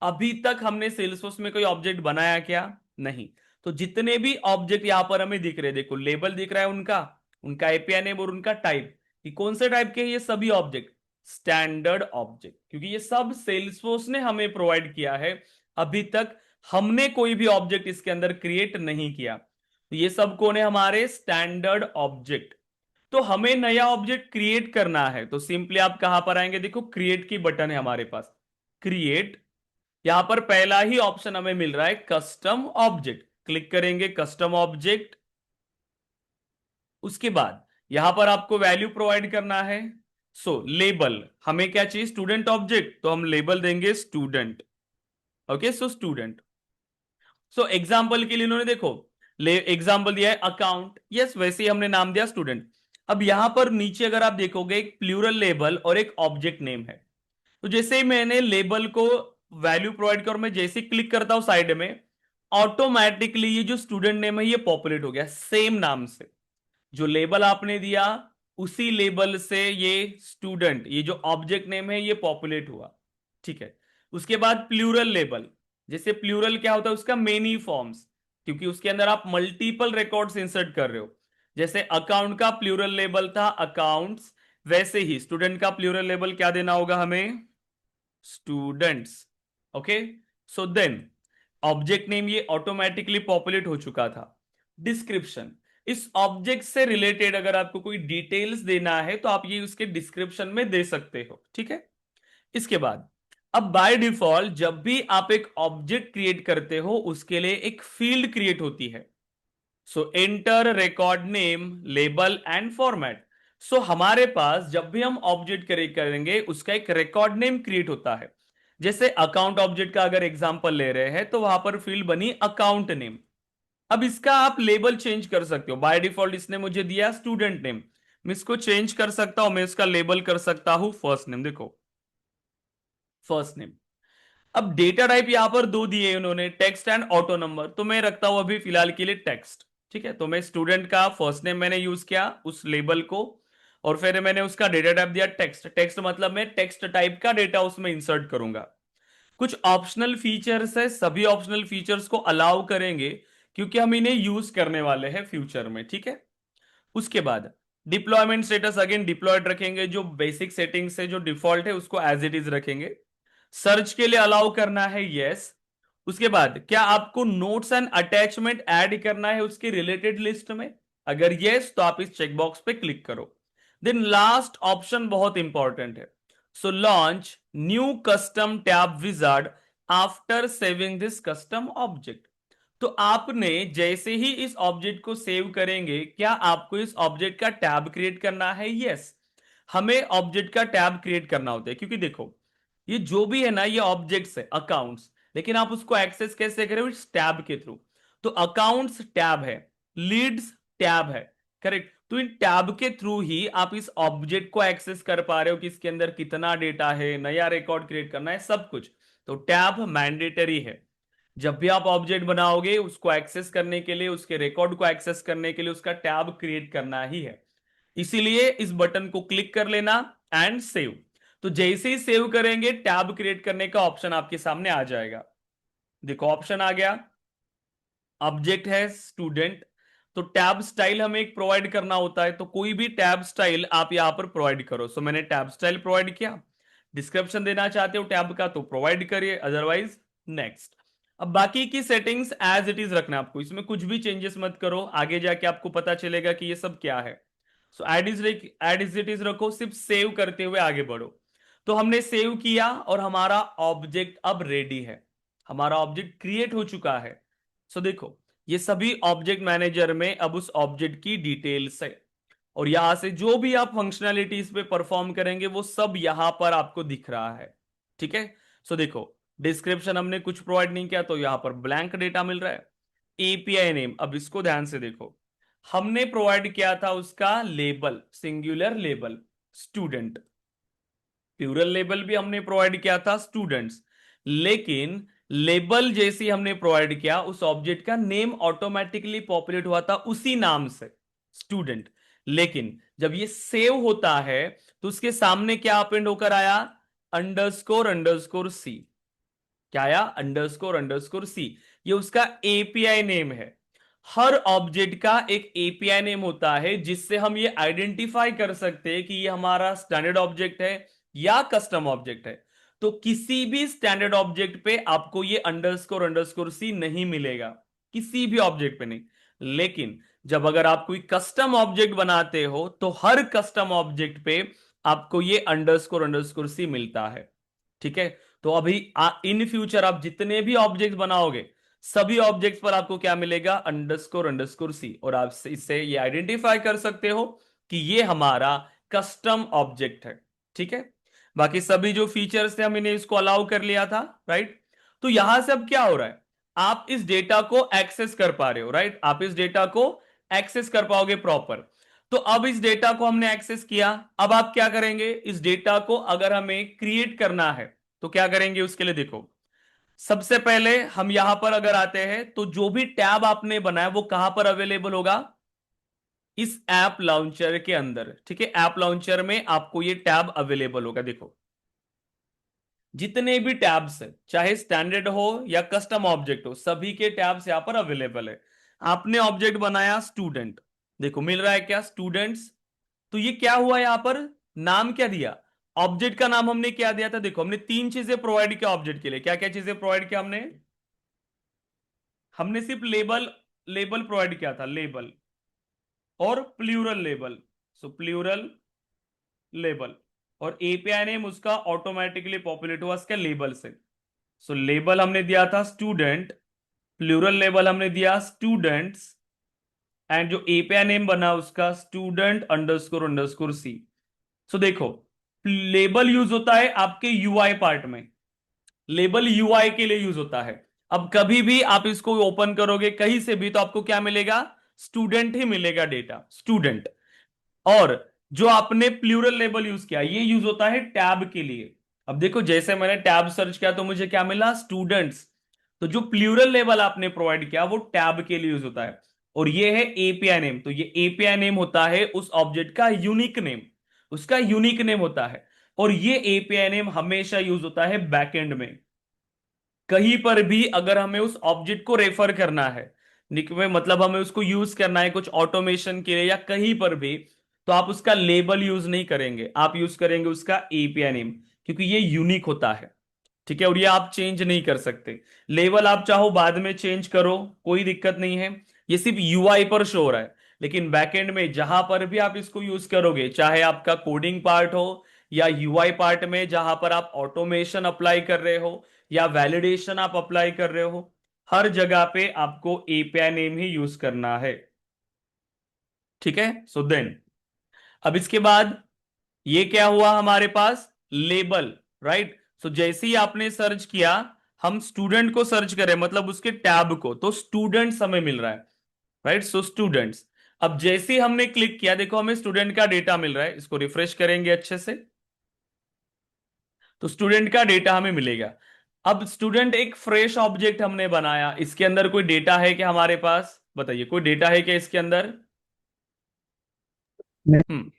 अभी तक हमने सेल्सफोर्स में कोई ऑब्जेक्ट बनाया क्या, नहीं। तो जितने भी ऑब्जेक्ट यहां पर हमें दिख रहे हैं, देखो लेबल दिख रहा है उनका, उनका एपीआई नेम और उनका टाइप, कि कौन से टाइप के हैं ये सभी ऑब्जेक्ट, स्टैंडर्ड ऑब्जेक्ट, क्योंकि ये सब सेल्सफोर्स ने हमें प्रोवाइड किया है। अभी तक हमने कोई भी ऑब्जेक्ट इसके अंदर क्रिएट नहीं किया, तो ये सब कौन है, हमारे स्टैंडर्ड ऑब्जेक्ट। तो हमें नया ऑब्जेक्ट क्रिएट करना है, तो सिंपली आप कहां पर आएंगे, देखो क्रिएट की बटन है हमारे पास, क्रिएट। यहां पर पहला ही ऑप्शन हमें मिल रहा है कस्टम ऑब्जेक्ट, क्लिक करेंगे कस्टम ऑब्जेक्ट। उसके बाद यहां पर आपको वैल्यू प्रोवाइड करना है। लेबल हमें क्या चाहिए, स्टूडेंट ऑब्जेक्ट, तो हम लेबल देंगे स्टूडेंट। Okay, student. एग्जाम्पल के लिए इन्होंने देखो ले एग्जाम्पल दिया है अकाउंट, यस, वैसे ही हमने नाम दिया स्टूडेंट। अब यहां पर नीचे अगर आप देखोगे एक प्लूरल लेबल और एक ऑब्जेक्ट नेम है। तो जैसे ही मैंने लेबल को वैल्यू प्रोवाइड कर, मैं जैसे क्लिक करता हूं साइड में, ऑटोमेटिकली ये जो स्टूडेंट नेम है ये पॉपुलेट हो गया सेम नाम से। जो लेबल आपने दिया उसी लेबल से ये स्टूडेंट, ये जो ऑब्जेक्ट नेम है ये पॉपुलेट हुआ, ठीक है। उसके बाद प्लूरल लेबल, जैसे प्लूरल क्या होता है, उसका मेनी फॉर्म्स, क्योंकि उसके अंदर आप मल्टीपल रिकॉर्ड्स इंसर्ट कर रहे हो। जैसे अकाउंट का प्लूरल लेबल था अकाउंट्स, वैसे ही स्टूडेंट का प्लूरल लेबल क्या देना होगा हमें, students. Okay, then object name ये ऑटोमेटिकली पॉपुलेट हो चुका था। डिस्क्रिप्शन, इस ऑब्जेक्ट से रिलेटेड अगर आपको कोई डिटेल्स देना है तो आप ये उसके डिस्क्रिप्शन में दे सकते हो, ठीक है। इसके बाद अब बाय डिफॉल्ट जब भी आप एक ऑब्जेक्ट क्रिएट करते हो उसके लिए एक फील्ड क्रिएट होती है। Enter record name, label and format. हमारे पास जब भी हम ऑब्जेक्ट क्रिएट करेंगे उसका एक रिकॉर्ड नेम क्रिएट होता है। जैसे अकाउंट ऑब्जेक्ट का अगर एग्जांपल ले रहे हैं तो वहां पर फील्ड बनी अकाउंट नेम। अब इसका आप लेबल चेंज कर सकते हो, बाय डिफॉल्ट इसने मुझे दिया स्टूडेंट नेम, मैं इसको चेंज कर सकता हूं, मैं इसका लेबल कर सकता हूं फर्स्ट नेम। देखो फर्स्ट नेम। अब डेटा टाइप यहां पर दो दिए उन्होंने, टेक्स्ट एंड ऑटो नंबर, तो मैं रखता हूं अभी फिलहाल के लिए टेक्स्ट, ठीक है। तो मैं स्टूडेंट का फर्स्ट नेम मैंने यूज किया उस लेबल को, और फिर मैंने उसका डेटा टाइप दिया टेक्स्ट। टेक्स्ट मतलब मैं टेक्स्ट टाइप का डेटा उसमें इंसर्ट करूंगा। कुछ ऑप्शनल फीचर्स है, सभी ऑप्शनल फीचर्स को अलाउ करेंगे क्योंकि हम इन्हें यूज करने वाले हैं फ्यूचर में, ठीक है। उसके बाद डिप्लॉयमेंट स्टेटस अगेन डिप्लॉयड रखेंगे, जो बेसिक सेटिंग्स है जो डिफॉल्ट है उसको एज इट इज रखेंगे। सर्च के लिए अलाउ करना है, यस। उसके बाद क्या आपको नोट्स एंड अटैचमेंट ऐड करना है उसके रिलेटेड लिस्ट में, अगर यस तो आप इस चेकबॉक्स पे क्लिक करो। देन लास्ट ऑप्शन बहुत इंपॉर्टेंट है, launch new custom tab wizard after saving this custom object. तो आपने जैसे ही इस ऑब्जेक्ट को सेव करेंगे, क्या आपको इस ऑब्जेक्ट का टैब क्रिएट करना है, यस। हमें ऑब्जेक्ट का टैब क्रिएट करना होता है, क्योंकि देखो ये जो भी है ना ये ऑब्जेक्ट्स है अकाउंट्स, लेकिन आप उसको एक्सेस कैसे करें, इस टैब के थ्रू। तो अकाउंट्स टैब है, लीड्स टैब है, करेक्ट। तो इन टैब के थ्रू ही आप इस ऑब्जेक्ट को एक्सेस कर पा रहे हो कि इसके अंदर कितना डेटा है, नया रिकॉर्ड क्रिएट करना है, सब कुछ। तो टैब मैंडेटरी है। जब भी आप ऑब्जेक्ट बनाओगे उसको एक्सेस करने के लिए, उसके रिकॉर्ड को एक्सेस करने के लिए उसका टैब क्रिएट करना ही है। इसीलिए इस बटन को क्लिक कर लेना एंड सेव। तो जैसे ही सेव करेंगे टैब क्रिएट करने का ऑप्शन आपके सामने आ जाएगा। देखो ऑप्शन आ गया, ऑब्जेक्ट है स्टूडेंट, तो टैब स्टाइल हमें एक प्रोवाइड करना होता है, तो कोई भी टैब स्टाइल आप यहां पर प्रोवाइड करो। सो मैंने टैब स्टाइल प्रोवाइड किया। डिस्क्रिप्शन देना चाहते हो टैब का तो प्रोवाइड करिए, अदरवाइज नेक्स्ट। अब बाकी की सेटिंग्स एज इट इज रखना आपको, इसमें कुछ भी चेंजेस मत करो, आगे जाके आपको पता चलेगा कि ये सब क्या है। सो एड इज इट इज रखो, सिर्फ सेव करते हुए आगे बढ़ो। तो हमने सेव किया और हमारा ऑब्जेक्ट अब रेडी है, हमारा ऑब्जेक्ट क्रिएट हो चुका है। सो देखो ये सभी ऑब्जेक्ट मैनेजर में अब उस ऑब्जेक्ट की डिटेल्स है, और यहां से जो भी आप फंक्शनैलिटी इस पे परफॉर्म करेंगे वो सब यहां पर आपको दिख रहा है। ठीक है। सो देखो डिस्क्रिप्शन हमने कुछ प्रोवाइड नहीं किया तो यहां पर ब्लैंक डेटा मिल रहा है। एपीआई नेम, अब इसको ध्यान से देखो, हमने प्रोवाइड किया था उसका label, singular label student, plural label भी हमने प्रोवाइड किया था स्टूडेंट्स। लेकिन लेबल जैसे हमने प्रोवाइड किया उस ऑब्जेक्ट का नेम ऑटोमेटिकली पॉपुलेट हुआ था उसी नाम से, स्टूडेंट। लेकिन जब ये सेव होता है तो उसके सामने क्या अपेंड होकर आया, अंडरस्कोर अंडरस्कोर सी। क्या आया, अंडरस्कोर अंडरस्कोर सी। ये उसका एपीआई नेम है। हर ऑब्जेक्ट का एक एपीआई नेम होता है जिससे हम ये आइडेंटिफाई कर सकते हैं कि ये हमारा स्टैंडर्ड ऑब्जेक्ट है या कस्टम ऑब्जेक्ट है। तो किसी भी स्टैंडर्ड ऑब्जेक्ट पे आपको ये अंडरस्कोर अंडरस्कोर सी नहीं मिलेगा, किसी भी ऑब्जेक्ट पे नहीं। लेकिन जब अगर आप कोई कस्टम ऑब्जेक्ट बनाते हो तो हर कस्टम ऑब्जेक्ट पे आपको ये अंडरस्कोर अंडरस्कोर सी मिलता है। ठीक है। तो अभी इन फ्यूचर आप जितने भी ऑब्जेक्ट बनाओगे सभी ऑब्जेक्ट्स पर आपको क्या मिलेगा, अंडरस्कोर अंडरस्कोर सी, और आप इससे ये आइडेंटिफाई कर सकते हो कि ये हमारा कस्टम ऑब्जेक्ट है। ठीक है। बाकी सभी जो फीचर्स थे हमने इसको अलाउ कर लिया था, राइट। तो यहां से अब क्या हो रहा है, आप इस डेटा को एक्सेस कर पा रहे हो, राइट, आप इस डेटा को एक्सेस कर पाओगे प्रॉपर। तो अब इस डेटा को हमने एक्सेस किया, अब आप क्या करेंगे, इस डेटा को अगर हमें क्रिएट करना है तो क्या करेंगे उसके लिए, देखो सबसे पहले हम यहां पर अगर आते हैं तो जो भी टैब आपने बनाया वो कहां पर अवेलेबल होगा, इस ऐप लॉन्चर के अंदर। ठीक है, ऐप लॉन्चर में आपको ये टैब अवेलेबल होगा। देखो जितने भी टैब्स है चाहे स्टैंडर्ड हो या कस्टम ऑब्जेक्ट हो, सभी के टैब्स यहां पर अवेलेबल है। आपने ऑब्जेक्ट बनाया स्टूडेंट, देखो मिल रहा है क्या, स्टूडेंट्स। तो ये क्या हुआ यहां पर, नाम क्या दिया, ऑब्जेक्ट का नाम हमने क्या दिया था, देखो हमने तीन चीजें प्रोवाइड किया ऑब्जेक्ट के लिए। क्या क्या चीजें प्रोवाइड किया हमने, हमने सिर्फ लेबल, लेबल प्रोवाइड किया था, लेबल और प्लूरल लेबल। सो प्लूरल लेबल, और एपीआई नेम उसका ऑटोमेटिकली पॉपुलेट हुआ उसके लेबल से। सो लेबल हमने दिया था स्टूडेंट, प्लूरल लेबल हमने दिया स्टूडेंट्स, एंड जो एपीआई नेम बना उसका स्टूडेंट अंडरस्कोर अंडरस्कोर सी। सो देखो लेबल यूज होता है आपके यूआई पार्ट में, लेबल यूआई के लिए यूज होता है। अब कभी भी आप इसको ओपन करोगे कहीं से भी तो आपको क्या मिलेगा, स्टूडेंट ही मिलेगा, डेटा स्टूडेंट। और जो आपने प्लूरल लेबल यूज किया ये यूज होता है टैब के लिए। अब देखो जैसे मैंने टैब सर्च किया तो मुझे क्या मिला, स्टूडेंट्स। तो जो प्लूरल लेबल आपने प्रोवाइड किया वो टैब के लिए यूज होता है। और ये है एपीआई नेम, तो ये एपीआई नेम होता है उस ऑब्जेक्ट का यूनिक नेम, उसका यूनिक नेम होता है। और ये एपीआई नेम हमेशा यूज होता है बैकएंड में। कहीं पर भी अगर हमें उस ऑब्जेक्ट को रेफर करना है, में मतलब हमें उसको यूज करना है कुछ ऑटोमेशन के लिए या कहीं पर भी, तो आप उसका लेबल यूज नहीं करेंगे, आप यूज करेंगे उसका एपीआई नेम, क्योंकि ये यूनिक होता है। ठीक है, और ये आप चेंज नहीं कर सकते। लेबल आप चाहो बाद में चेंज करो, कोई दिक्कत नहीं है, ये सिर्फ यूआई पर शो हो रहा है। लेकिन बैकएंड में जहां पर भी आप इसको यूज करोगे, चाहे आपका कोडिंग पार्ट हो या यूआई पार्ट में जहां पर आप ऑटोमेशन अप्लाई कर रहे हो या वैलिडेशन आप अप्लाई कर रहे हो, हर जगह पे आपको एपीआई नेम ही यूज करना है। ठीक है। सो देन अब इसके बाद ये क्या हुआ हमारे पास, लेबल, राइट। सो जैसे ही आपने सर्च किया, हम स्टूडेंट को सर्च करें मतलब उसके टैब को, तो स्टूडेंट्स हमें मिल रहा है, राइट। So students. अब जैसे ही हमने क्लिक किया, देखो हमें स्टूडेंट का डेटा मिल रहा है, इसको रिफ्रेश करेंगे अच्छे से, तो स्टूडेंट का डेटा हमें मिलेगा। अब स्टूडेंट एक फ्रेश ऑब्जेक्ट हमने बनाया, इसके अंदर कोई डेटा है क्या हमारे पास? बताइए, कोई डेटा है क्या इसके अंदर?
नहीं।
हम्म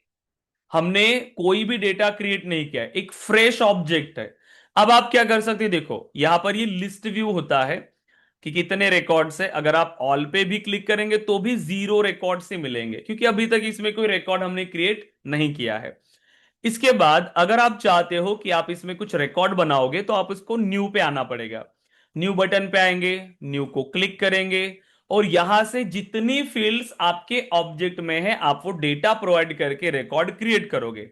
हमने कोई भी डेटा क्रिएट नहीं किया है, एक फ्रेश ऑब्जेक्ट है। अब आप क्या कर सकते हैं, देखो यहां पर ये लिस्ट व्यू होता है कि कितने रिकॉर्ड्स है। अगर आप ऑल पे भी क्लिक करेंगे तो भी 0 रिकॉर्ड से मिलेंगे, क्योंकि अभी तक इसमें कोई रिकॉर्ड हमने क्रिएट नहीं किया है। इसके बाद अगर आप चाहते हो कि आप इसमें कुछ रिकॉर्ड बनाओगे, तो आप इसको न्यू पे आना पड़ेगा। न्यू बटन पे आएंगे, न्यू को क्लिक करेंगे, और यहां से जितनी फील्ड्स आपके ऑब्जेक्ट में है आप वो डेटा प्रोवाइड करके रिकॉर्ड क्रिएट करोगे।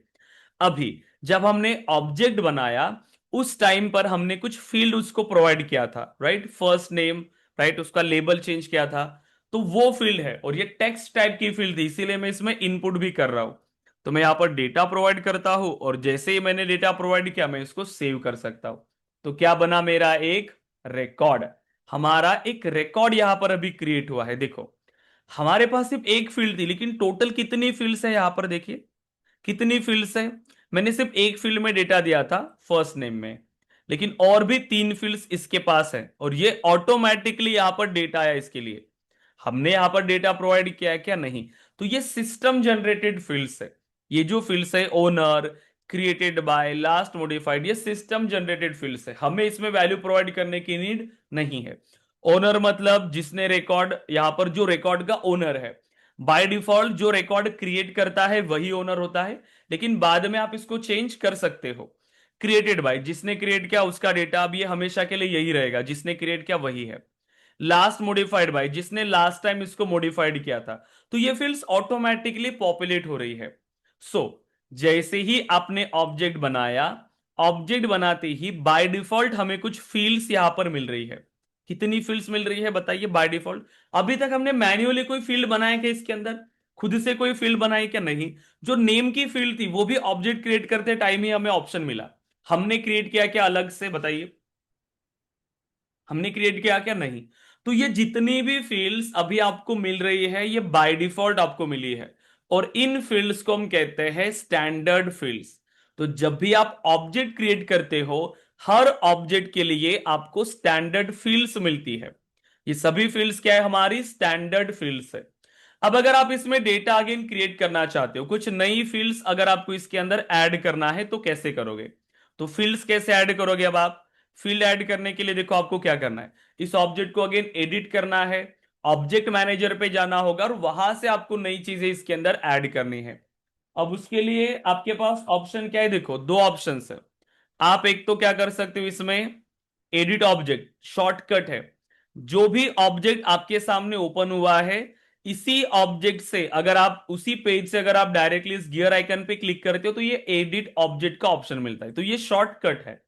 अभी जब हमने ऑब्जेक्ट बनाया, उस टाइम पर हमने कुछ फील्ड उसको प्रोवाइड किया था, राइट, फर्स्ट नेम, राइट, उसका लेबल चेंज किया था। तो वो फील्ड है, और ये टेक्स्ट टाइप की फील्ड थी, इसीलिए मैं इसमें इनपुट भी कर रहा हूं। तो मैं यहां पर डेटा प्रोवाइड करता हूं, और जैसे ही मैंने डेटा प्रोवाइड किया, मैं इसको सेव कर सकता हूं। तो क्या बना मेरा? एक रिकॉर्ड। हमारा एक रिकॉर्ड यहां पर अभी क्रिएट हुआ है। देखो हमारे पास सिर्फ एक फील्ड थी, लेकिन टोटल कितनी फील्ड्स है यहां पर देखिए, कितनी फील्ड्स है। मैंने सिर्फ एक फील्ड में डेटा दिया था, फर्स्ट नेम में, लेकिन और भी 3 फील्ड्स इसके पास है, और ये ऑटोमेटिकली यहां पर डेटा आया इसके लिए। हमने यहां पर डेटा प्रोवाइड किया है क्या? नहीं। तो ये सिस्टम जनरेटेड फील्ड्स है। ये जो फील्ड्स है, owner, created by, last modified, ये सिस्टम जनरेटेड फील्ड्स है, हमें इसमें वैल्यू प्रोवाइड करने की नीड नहीं है। ओनर मतलब जिसने रिकॉर्ड, यहां पर जो रिकॉर्ड का ओनर है, बाय डिफॉल्ट जो रिकॉर्ड क्रिएट करता है वही ओनर होता है, लेकिन बाद में आप इसको चेंज कर सकते हो। क्रिएटेड बाय, जिसने क्रिएट किया उसका डेटा, अब ये हमेशा के लिए यही रहेगा, जिसने क्रिएट किया वही है। लास्ट मॉडिफाइड बाय, जिसने लास्ट टाइम इसको मॉडिफाइड किया था। तो ये फील्ड्स ऑटोमेटिकली पॉपुलेट हो रही है। सो जैसे ही आपने ऑब्जेक्ट बनाया, ऑब्जेक्ट बनाते ही बाय डिफॉल्ट हमें कुछ फील्ड्स यहां पर मिल रही है। कितनी फील्ड्स मिल रही है बताइए बाय डिफॉल्ट? अभी तक हमने मैन्युअली कोई फील्ड बनाया क्या इसके अंदर? खुद से कोई फील्ड बनाई क्या? नहीं। जो नेम की फील्ड थी वो भी ऑब्जेक्ट क्रिएट करते टाइम ही हमें ऑप्शन मिला। हमने क्रिएट किया क्या अलग से? बताइए, हमने क्रिएट किया क्या? नहीं। तो ये जितनी भी फील्ड्स अभी आपको मिल रही है, ये बाय डिफॉल्ट आपको मिली है, और इन फील्ड्स को हम कहते हैं स्टैंडर्ड फील्ड्स। तो जब भी आप ऑब्जेक्ट क्रिएट करते हो, हर ऑब्जेक्ट के लिए आपको स्टैंडर्ड फील्ड्स मिलती है। ये सभी फील्ड्स क्या है? हमारी स्टैंडर्ड फील्ड्स है। अब अगर आप इसमें डेटा अगेन क्रिएट करना चाहते हो, कुछ नई फील्ड्स अगर आपको इसके अंदर ऐड करना है, तो कैसे करोगे? तो फील्ड्स कैसे ऐड करोगे? अब आप फील्ड ऐड करने के लिए देखो आपको क्या करना है, इस ऑब्जेक्ट को अगेन एडिट करना है, ऑब्जेक्ट मैनेजर पे जाना होगा, और वहां से आपको नई चीजें इसके अंदर ऐड करनी है। अब उसके लिए आपके पास ऑप्शन क्या है? देखो दो ऑप्शन है। आप एक तो क्या कर सकते हो, इसमें एडिट ऑब्जेक्ट शॉर्टकट है। जो भी ऑब्जेक्ट आपके सामने ओपन हुआ है, इसी ऑब्जेक्ट से अगर आप उसी पेज से अगर आप डायरेक्टली इस गियर आइकन पे क्लिक करते हो, तो ये एडिट ऑब्जेक्ट का ऑप्शन मिलता है। तो ये शॉर्टकट है।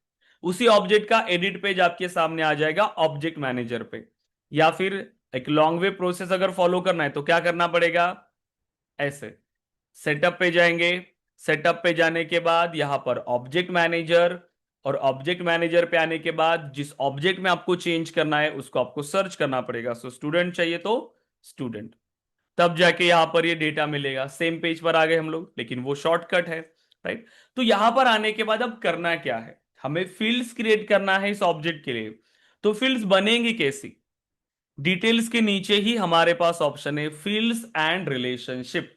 उसी ऑब्जेक्ट का एडिट पेज आपके सामने आ जाएगा ऑब्जेक्ट मैनेजर पे। या फिर एक लॉन्ग वे प्रोसेस अगर फॉलो करना है, तो क्या करना पड़ेगा? ऐसे सेटअप पे जाएंगे। सेटअप पे जाने के बाद यहां पर ऑब्जेक्ट मैनेजर, और ऑब्जेक्ट मैनेजर पे आने के बाद जिस ऑब्जेक्ट में आपको चेंज करना है उसको आपको सर्च करना पड़ेगा। सो स्टूडेंट चाहिए तो स्टूडेंट, तब जाके यहां पर ये डेटा मिलेगा। सेम पेज पर आ गए हम लोग, लेकिन वो शॉर्टकट है, राइट। तो यहां पर आने के बाद अब करना क्या है, हमें फील्ड्स क्रिएट करना है इस ऑब्जेक्ट के लिए। तो फील्ड्स बनेंगी कैसी? डिटेल्स के नीचे ही हमारे पास ऑप्शन है fields and relationship.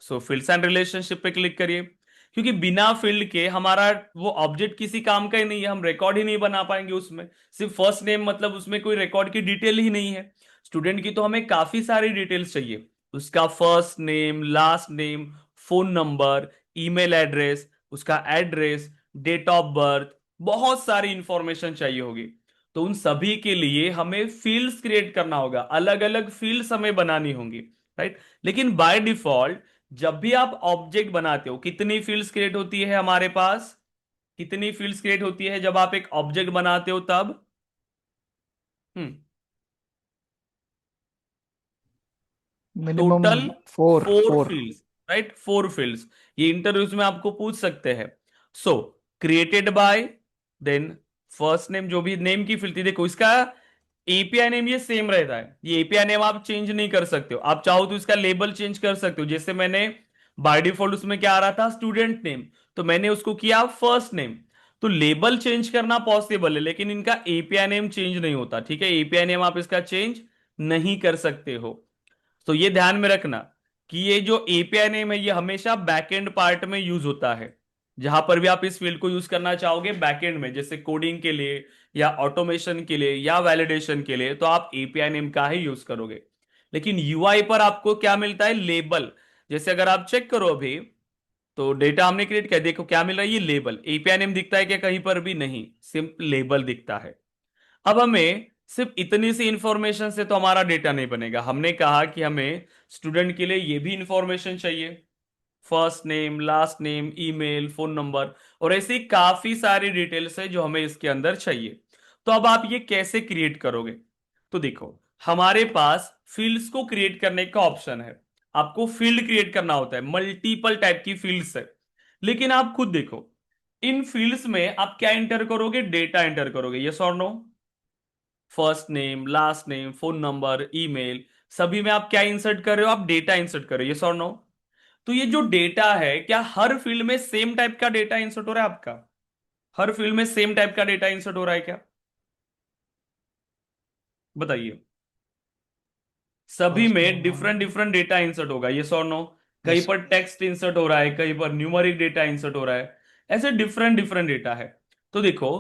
So fields and relationship पे क्लिक करिए, क्योंकि बिना फील्ड के हमारा वो ऑब्जेक्ट किसी काम का ही नहीं है, हम रिकॉर्ड ही नहीं बना पाएंगे उसमें। सिर्फ फर्स्ट नेम मतलब उसमें कोई रिकॉर्ड की डिटेल ही नहीं है। स्टूडेंट की तो हमें काफी सारी डिटेल्स चाहिए, उसका first name, last name, phone number, email address, उसका एड्रेस, डेट ऑफ बर्थ, बहुत सारी इंफॉर्मेशन चाहिए होगी। तो उन सभी के लिए हमें फील्ड्स क्रिएट करना होगा, अलग अलग फील्ड्स हमें बनानी होंगी, राइट। लेकिन बाय डिफॉल्ट जब भी आप ऑब्जेक्ट बनाते हो, कितनी फील्ड्स क्रिएट होती है हमारे पास? कितनी फील्ड्स क्रिएट होती है जब आप एक ऑब्जेक्ट बनाते हो तब? Hmm
minimum
total
four
four
four
fields, right, 4 fields. ये इंटरव्यूज में आपको पूछ सकते हैं। So created by, then first name, जो भी नेम की फील्ड थी, देखो इसका एपीआई नेम ये सेम रहता है, ये एपीआई नेम आप चेंज नहीं कर सकते हो। आप चाहो तो इसका लेबल चेंज कर सकते हो। जैसे मैंने बाय डिफॉल्ट उसमें क्या आ रहा था, स्टूडेंट नेम, तो मैंने उसको किया फर्स्ट नेम। तो लेबल चेंज करना पॉसिबल है, लेकिन इनका एपीआई नेम चेंज नहीं होता, ठीक है। एपीआई नेम आप इसका चेंज नहीं कर सकते हो। तो ये ध्यान में रखना कि ये जो एपीआई नेम है ये हमेशा बैकएंड पार्ट में यूज होता है। जहां पर भी आप इस फील्ड को यूज करना चाहोगे बैकएंड में, जैसे कोडिंग के लिए या ऑटोमेशन के लिए या वैलिडेशन के लिए, तो आप एपीआई नेम का ही यूज करोगे। लेकिन यूआई पर आपको क्या मिलता है, लेबल। जैसे अगर आप चेक करो अभी, तो डेटा हमने क्रिएट किया, देखो क्या मिल रहा है, ये लेबल। एपीआई नेम दिखता है क्या कहीं पर भी? नहीं, सिर्फ लेबल दिखता है। अब हमें सिर्फ इतनी सी इंफॉर्मेशन से तो हमारा डेटा नहीं बनेगा। हमने कहा कि हमें स्टूडेंट के लिए ये भी इंफॉर्मेशन चाहिए, first name, last name, email, phone number, और ऐसी काफी सारी डिटेल्स है जो हमें इसके अंदर चाहिए। तो अब आप ये कैसे क्रिएट करोगे? तो देखो, हमारे पास फील्ड्स को क्रिएट करने का ऑप्शन है। आपको फील्ड क्रिएट करना होता है, मल्टीपल टाइप की फील्ड्स है। लेकिन आप खुद देखो, इन फील्ड्स में आप क्या एंटर करोगे, डेटा एंटर करोगे, यस और no? First name, last name, phone number, email, सभी में आप क्या इंसर्ट कर रहे हो, आप डेटा इंसर्ट कर रहे हो, यस और नो? तो ये जो डेटा है, क्या हर फील्ड में सेम टाइप का डेटा इंसर्ट हो रहा है आपका? हर फील्ड में सेम टाइप का डेटा इंसर्ट हो रहा है क्या? बताइए। सभी
फर्स्ट
में
name
different different data insert होगा, यस और नो? कहीं
यस।
पर टेक्स्ट इंसर्ट हो रहा है, कहीं पर न्यूमेरिक डेटा इंसर्ट हो रहा है, ऐसे डिफरेंट डिफरेंट डेटा है। तो देखो,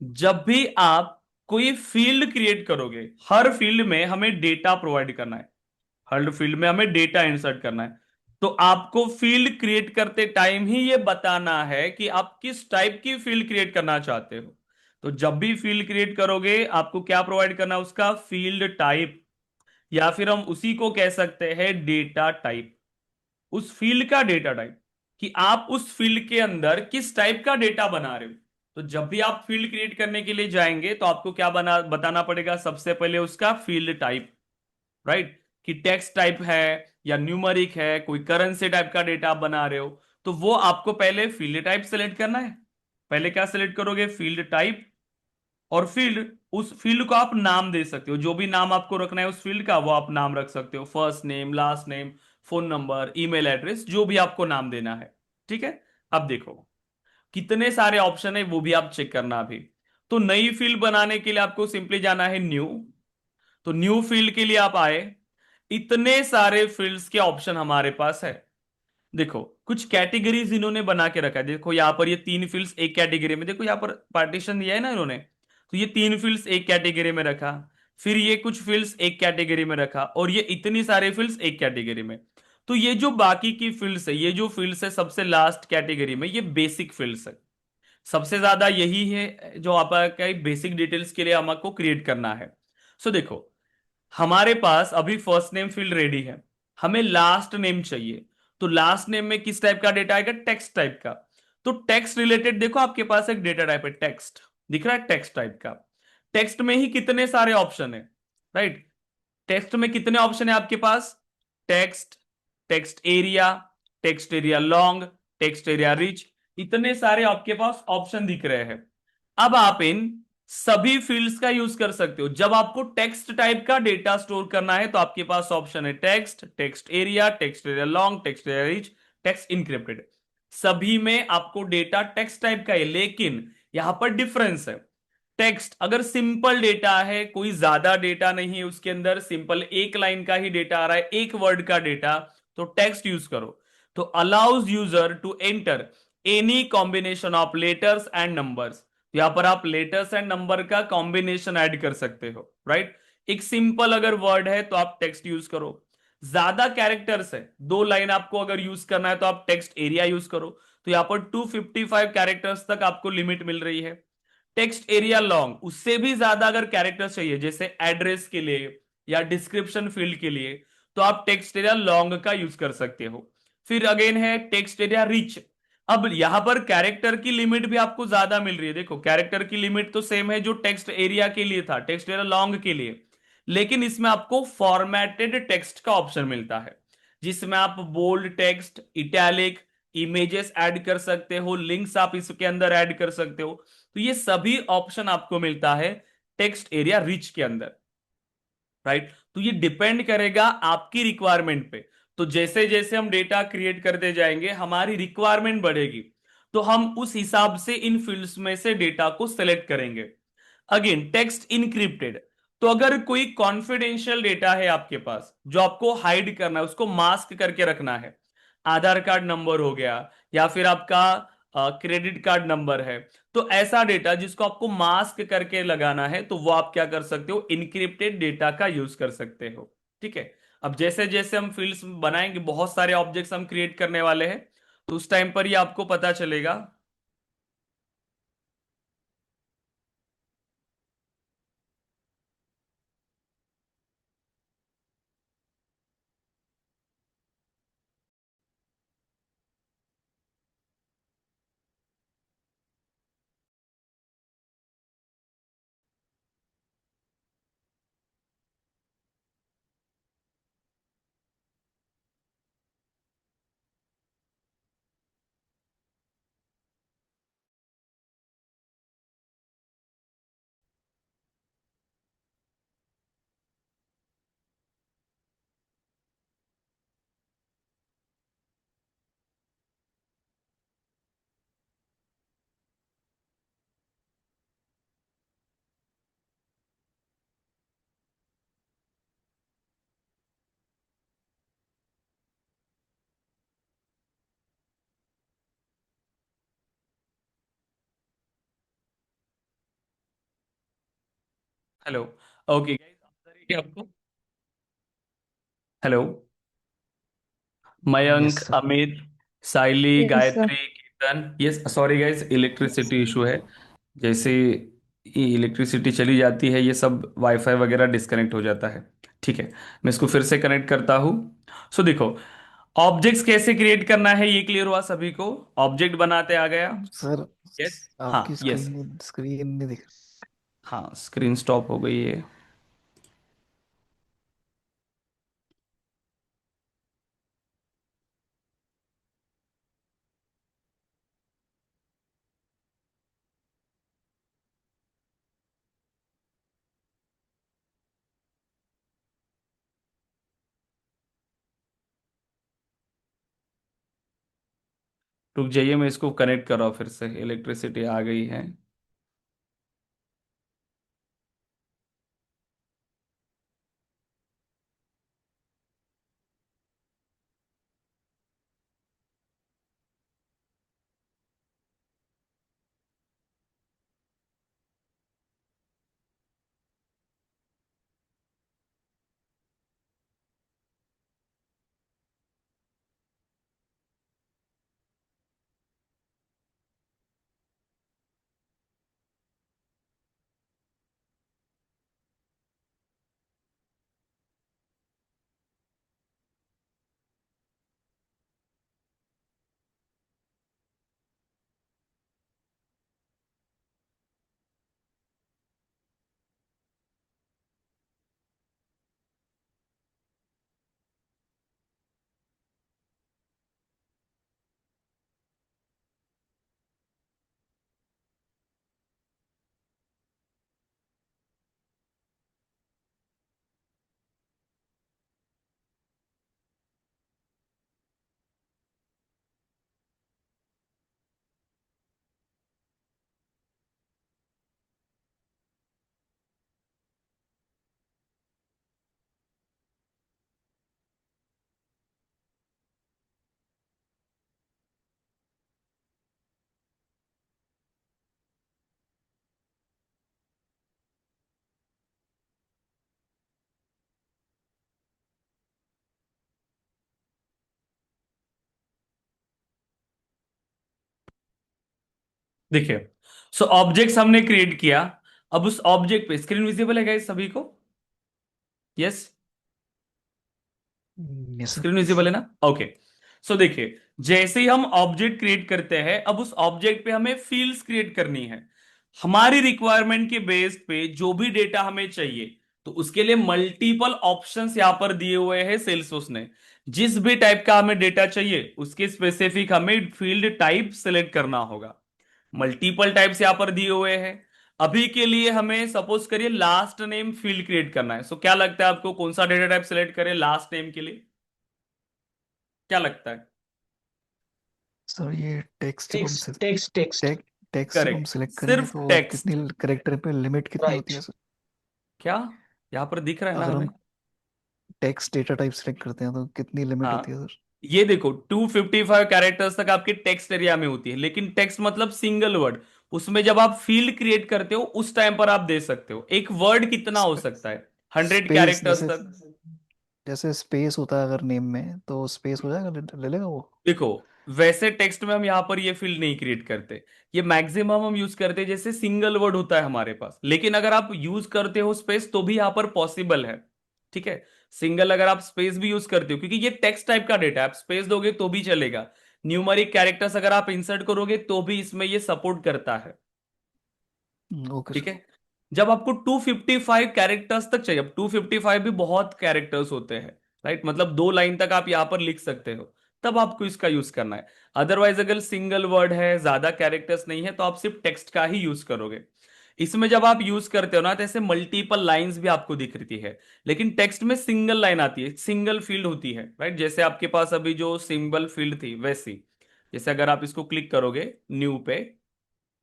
जब भी आप कोई फील्ड क्रिएट करोगे, हर फील्ड में हमें डेटा प्रोवाइड करना है, हर फील्ड में हमें डेटा इंसर्ट करना है। तो आपको फील्ड क्रिएट करते टाइम ही ये बताना है कि आप किस टाइप की फील्ड क्रिएट करना चाहते हो। तो जब भी फील्ड क्रिएट करोगे, आपको क्या प्रोवाइड करना है, उसका फील्ड टाइप, या फिर हम उसी को कह सकते हैं डेटा टाइप। उस फील्ड का डेटा टाइप, कि आप उस फील्ड के अंदर किस टाइप का डेटा बना रहे हो। तो जब भी आप फील्ड क्रिएट करने के लिए जाएंगे, तो आपको क्या बताना पड़ेगा, सबसे पहले उसका फील्ड टाइप, राइट? कि टेक्स्ट टाइप है या न्यूमरिक है, कोई करेंसी टाइप का डेटा आप बना रहे हो, तो वो आपको पहले फील्ड टाइप सेलेक्ट करना है। पहले क्या सेलेक्ट करोगे, फील्ड टाइप। और फील्ड, उस फील्ड को आप नाम दे सकते हो, जो भी नाम आपको रखना है उस फील्ड का वो आप नाम रख सकते हो, first name, last name, phone number, email address, जो भी आपको नाम देना है। ठीक है। अब देखो, कितने सारे ऑप्शन है वो भी आप चेक करना अभी। तो नई फील्ड बनाने के लिए आपको सिंपली जाना है न्यू। तो न्यू फील्ड के लिए आप आए, इतने सारे फील्ड्स के ऑप्शन हमारे पास है। देखो, कुछ कैटेगरीज इन्होंने बना के रखा है। देखो यहां पर ये तीन फील्ड्स एक कैटेगरी में, देखो यहां पर पार्टीशन दिया है ना इन्होंने, तो ये तीन फील्ड्स एक कैटेगरी में रखा, फिर ये कुछ फील्ड्स एक कैटेगरी में रखा, और ये इतनी सारे फील्ड्स एक कैटेगरी में। तो ये जो बाकी की फील्ड्स है, ये जो फील्ड्स है सबसे लास्ट कैटेगरी में, ये बेसिक फील्ड्स है। सबसे ज्यादा यही है जो आपका बेसिक डिटेल्स के लिए हमको क्रिएट करना है। सो देखो, हमारे पास अभी फर्स्ट नेम फील्ड रेडी है, हमें लास्ट नेम चाहिए। तो लास्ट नेम में किस टाइप का डेटा आएगा, टेक्स्ट टाइप का। तो टेक्स्ट रिलेटेड देखो, आपके पास एक डेटा टाइप है टेक्स्ट, दिख रहा है टेक्स्ट टाइप का। टेक्स्ट में ही कितने सारे ऑप्शन है, राइट? टेक्स्ट में कितने ऑप्शन है आपके पास, text, text area, text area long, text area rich, इतने सारे आपके पास ऑप्शन दिख रहे हैं। अब आप इन सभी फील्ड्स का यूज कर सकते हो। जब आपको टेक्स्ट टाइप का डेटा स्टोर करना है, तो आपके पास ऑप्शन है text, text area, text area long, text area rich, text encrypted. सभी में आपको डेटा टेक्स्ट टाइप का है, लेकिन यहां पर डिफरेंस है। टेक्स्ट अगर सिंपल डेटा है, कोई ज्यादा डेटा नहीं है उसके अंदर, सिंपल एक लाइन का ही डेटा आ रहा है, एक वर्ड का डेटा, तो टेक्स्ट यूज करो। तो allows user to enter any combination of letters and numbers. यहां पर आप लेटर्स एंड नंबर का कॉम्बिनेशन ऐड कर सकते हो, राइट? एक सिंपल अगर वर्ड है तो आप टेक्स्ट यूज करो। ज्यादा कैरेक्टर्स है, दो लाइन आपको अगर यूज करना है, तो आप टेक्स्ट एरिया यूज करो। तो यहां पर 255 कैरेक्टर्स तक आपको लिमिट मिल रही है। टेक्स्ट एरिया लॉन्ग, उससे भी ज्यादा अगर कैरेक्टर्स चाहिए, जैसे एड्रेस के लिए या डिस्क्रिप्शन फील्ड के लिए, तो आप टेक्स्ट एरिया लॉन्ग का यूज कर सकते हो। फिर अगेन है टेक्स्ट एरिया रिच। अब यहां पर कैरेक्टर की लिमिट भी आपको ज्यादा मिल रही है। देखो, कैरेक्टर की लिमिट तो सेम है जो टेक्स्ट एरिया के लिए था, टेक्स्ट एरिया लॉन्ग के लिए, लेकिन इसमें आपको फॉर्मेटेड टेक्स्ट का ऑप्शन मिलता है, जिसमें आप bold text, italic, images add कर सकते हो, लिंक्स आप इसके अंदर ऐड कर सकते हो। तो ये सभी ऑप्शन आपको मिलता है टेक्स्ट एरिया रिच के अंदर। राइट। तो ये डिपेंड करेगा आपकी रिक्वायरमेंट पे। तो जैसे जैसे हम डेटा क्रिएट करते जाएंगे हमारी रिक्वायरमेंट बढ़ेगी, तो हम उस हिसाब से इन फील्ड्स में से डेटा को सेलेक्ट करेंगे। अगेन टेक्स्ट इनक्रिप्टेड, तो अगर कोई कॉन्फिडेंशियल डेटा है आपके पास जो आपको हाइड करना है, उसको मास्क करके रखना है, आधार कार्ड नंबर हो गया या फिर आपका क्रेडिट कार्ड नंबर है, तो ऐसा डेटा जिसको आपको मास्क करके लगाना है तो वो आप क्या कर सकते हो, इनक्रिप्टेड डेटा का यूज कर सकते हो। ठीक है। अब जैसे जैसे हम फील्ड्स बनाएंगे, बहुत सारे ऑब्जेक्ट्स हम क्रिएट करने वाले हैं, तो उस टाइम पर ही आपको पता चलेगा। हेलो। ओके गाइस, क्या आपको? Hello.
Yes
Mayank,
sir.
Amit, Saili,
yes sir.
Gayatri, Kirtan. Yes, sorry guys, electricity issue है। जैसे ये इलेक्ट्रिसिटी चली जाती है ये सब वाईफाई वगैरह डिस्कनेक्ट हो जाता है। ठीक है, मैं इसको फिर से कनेक्ट करता हूँ। सो देखो, ऑब्जेक्ट्स कैसे क्रिएट करना है ये क्लियर हुआ सभी को? ऑब्जेक्ट बनाते आ गया।
Sir
yes.
आपकी
हाँ, यस।
स्क्रीन नहीं दिख
हाँ, स्क्रीन स्टॉप हो गई है। रुक जाइए, मैं इसको कनेक्ट कर रहा हूँ फिर से, इलेक्ट्रिसिटी आ गई है। देखिए, सो ऑब्जेक्ट्स हमने क्रिएट किया। अब उस ऑब्जेक्ट पे स्क्रीन विजिबल है गाइस सभी को? Yes,
yes sir.
Screen visible है ना? ओके। सो देखिए, जैसे ही हम ऑब्जेक्ट क्रिएट करते हैं, अब उस ऑब्जेक्ट पे हमें फील्ड्स क्रिएट करनी है। हमारी रिक्वायरमेंट के बेस पे जो भी डेटा हमें चाहिए, तो उसके लिए मल्टीपल ऑप्शंस यहां पर दिए हुए हैं सेल्सफोर्स ने। जिस भी टाइप का हमें डेटा चाहिए उसके स्पेसिफिक हमें फील्ड टाइप सेलेक्ट करना होगा। मल्टीपल टाइप्स यहां पर दिए हुए हैं। अभी के लिए हमें सपोज करिए लास्ट नेम फील्ड क्रिएट करना है। सो क्या लगता है आपको कौन सा डेटा टाइप सेलेक्ट करें लास्ट नेम के लिए? क्या लगता है?
सर ये टेक्स्ट जब हम
टेक्स्ट।
टेक्स्ट जब हम
करेक्ट,
सिलेक्ट करेंगे
सिर्फ
तो
टेक्स्ट।
कितनी करेक्टर पे लिमिट कितनी होती
राइट।
है सर?
क्या यहां पर दिख रहा है ना
अगर
हमें?
हम टेक्स्ट डेटा टाइप सिलेक्ट करते हैं तो कितनी लिमिट होती
हाँ,
है सर?
ये देखो 255 कैरेक्टर्स तक आपके टेक्स्ट एरिया में होती है, लेकिन टेक्स्ट मतलब सिंगल वर्ड। उसमें जब आप फील्ड क्रिएट करते हो उस टाइम पर आप दे सकते हो एक वर्ड कितना हो सकता है, 100
स्पेस
कैरेक्टर्स
जैसे
तक।
जैसे स्पेस होता है अगर नेम में तो स्पेस हो जाएगा, ले लेगा वो?
देखो, वैसे टेक्स्ट में हम यहाँ पर ये फील्ड नहीं क्रिएट करते। ये मैक्सिमम हम यूज करते हैं जैसे सिंगल वर्ड होता है हमारे पास, लेकिन अगर आप यूज करते हो स्पेस तो भी यहाँ पर पॉसिबल है। ठीक है, सिंगल अगर आप स्पेस भी यूज करते हो, क्योंकि ये टेक्स्ट टाइप का डेटा है, आप स्पेस दोगे तो भी चलेगा। न्यूमरिक कैरेक्टर्स अगर आप इंसर्ट करोगे तो भी इसमें ये सपोर्ट करता है।
ओके
ठीक
सर।
है, जब आपको 255 कैरेक्टर्स तक चाहिए, अब 255 भी बहुत कैरेक्टर्स होते हैं, राइट, मतलब 2 लाइन तक आप यहां पर लिख सकते हो, तब आपको इसका यूज करना है। अदरवाइज अगर सिंगल वर्ड है, ज्यादा कैरेक्टर्स नहीं है, तो आप सिर्फ टेक्स्ट का ही यूज करोगे। इसमें जब आप यूज करते हो ना, तो ऐसे मल्टीपल लाइंस भी आपको दिख रही है, लेकिन टेक्स्ट में सिंगल लाइन आती है, सिंगल फील्ड होती है, राइट। जैसे आपके पास अभी जो सिंबल फील्ड थी वैसी, जैसे अगर आप इसको क्लिक करोगे न्यू पे,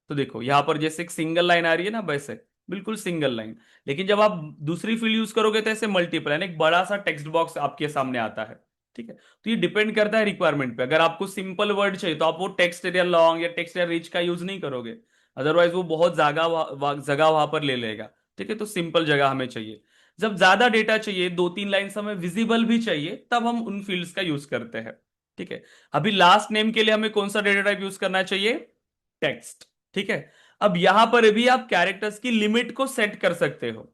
तो देखो यहां पर जैसे एक सिंगल लाइन आ रही है ना, वैसे बिल्कुल सिंगल लाइन। लेकिन जब आप दूसरी फील्ड यूज करोगे तो ऐसे मल्टीपल, यानी एक बड़ा सा टेक्स्ट बॉक्स आपके सामने आता है। ठीक है, तो ये डिपेंड करता है रिक्वायरमेंट पे। अगर आपको सिंपल वर्ड चाहिए तो आप वो टेक्स्ट एरिया लॉन्ग या टेक्स्ट एरिया रिच का यूज नहीं करोगे, अदरवाइज वो बहुत जगह वहां पर ले लेगा। ठीक है, तो सिंपल जगह हमें चाहिए। जब ज्यादा डेटा चाहिए, 2-3 लाइन हमें विजिबल भी चाहिए, तब हम उन फील्ड्स का यूज करते हैं। ठीक है, अभी लास्ट नेम के लिए हमें कौन सा डेटा टाइप यूज करना चाहिए? टेक्स्ट। ठीक है, अब यहां पर भी आप कैरेक्टर्स की लिमिट को सेट कर सकते हो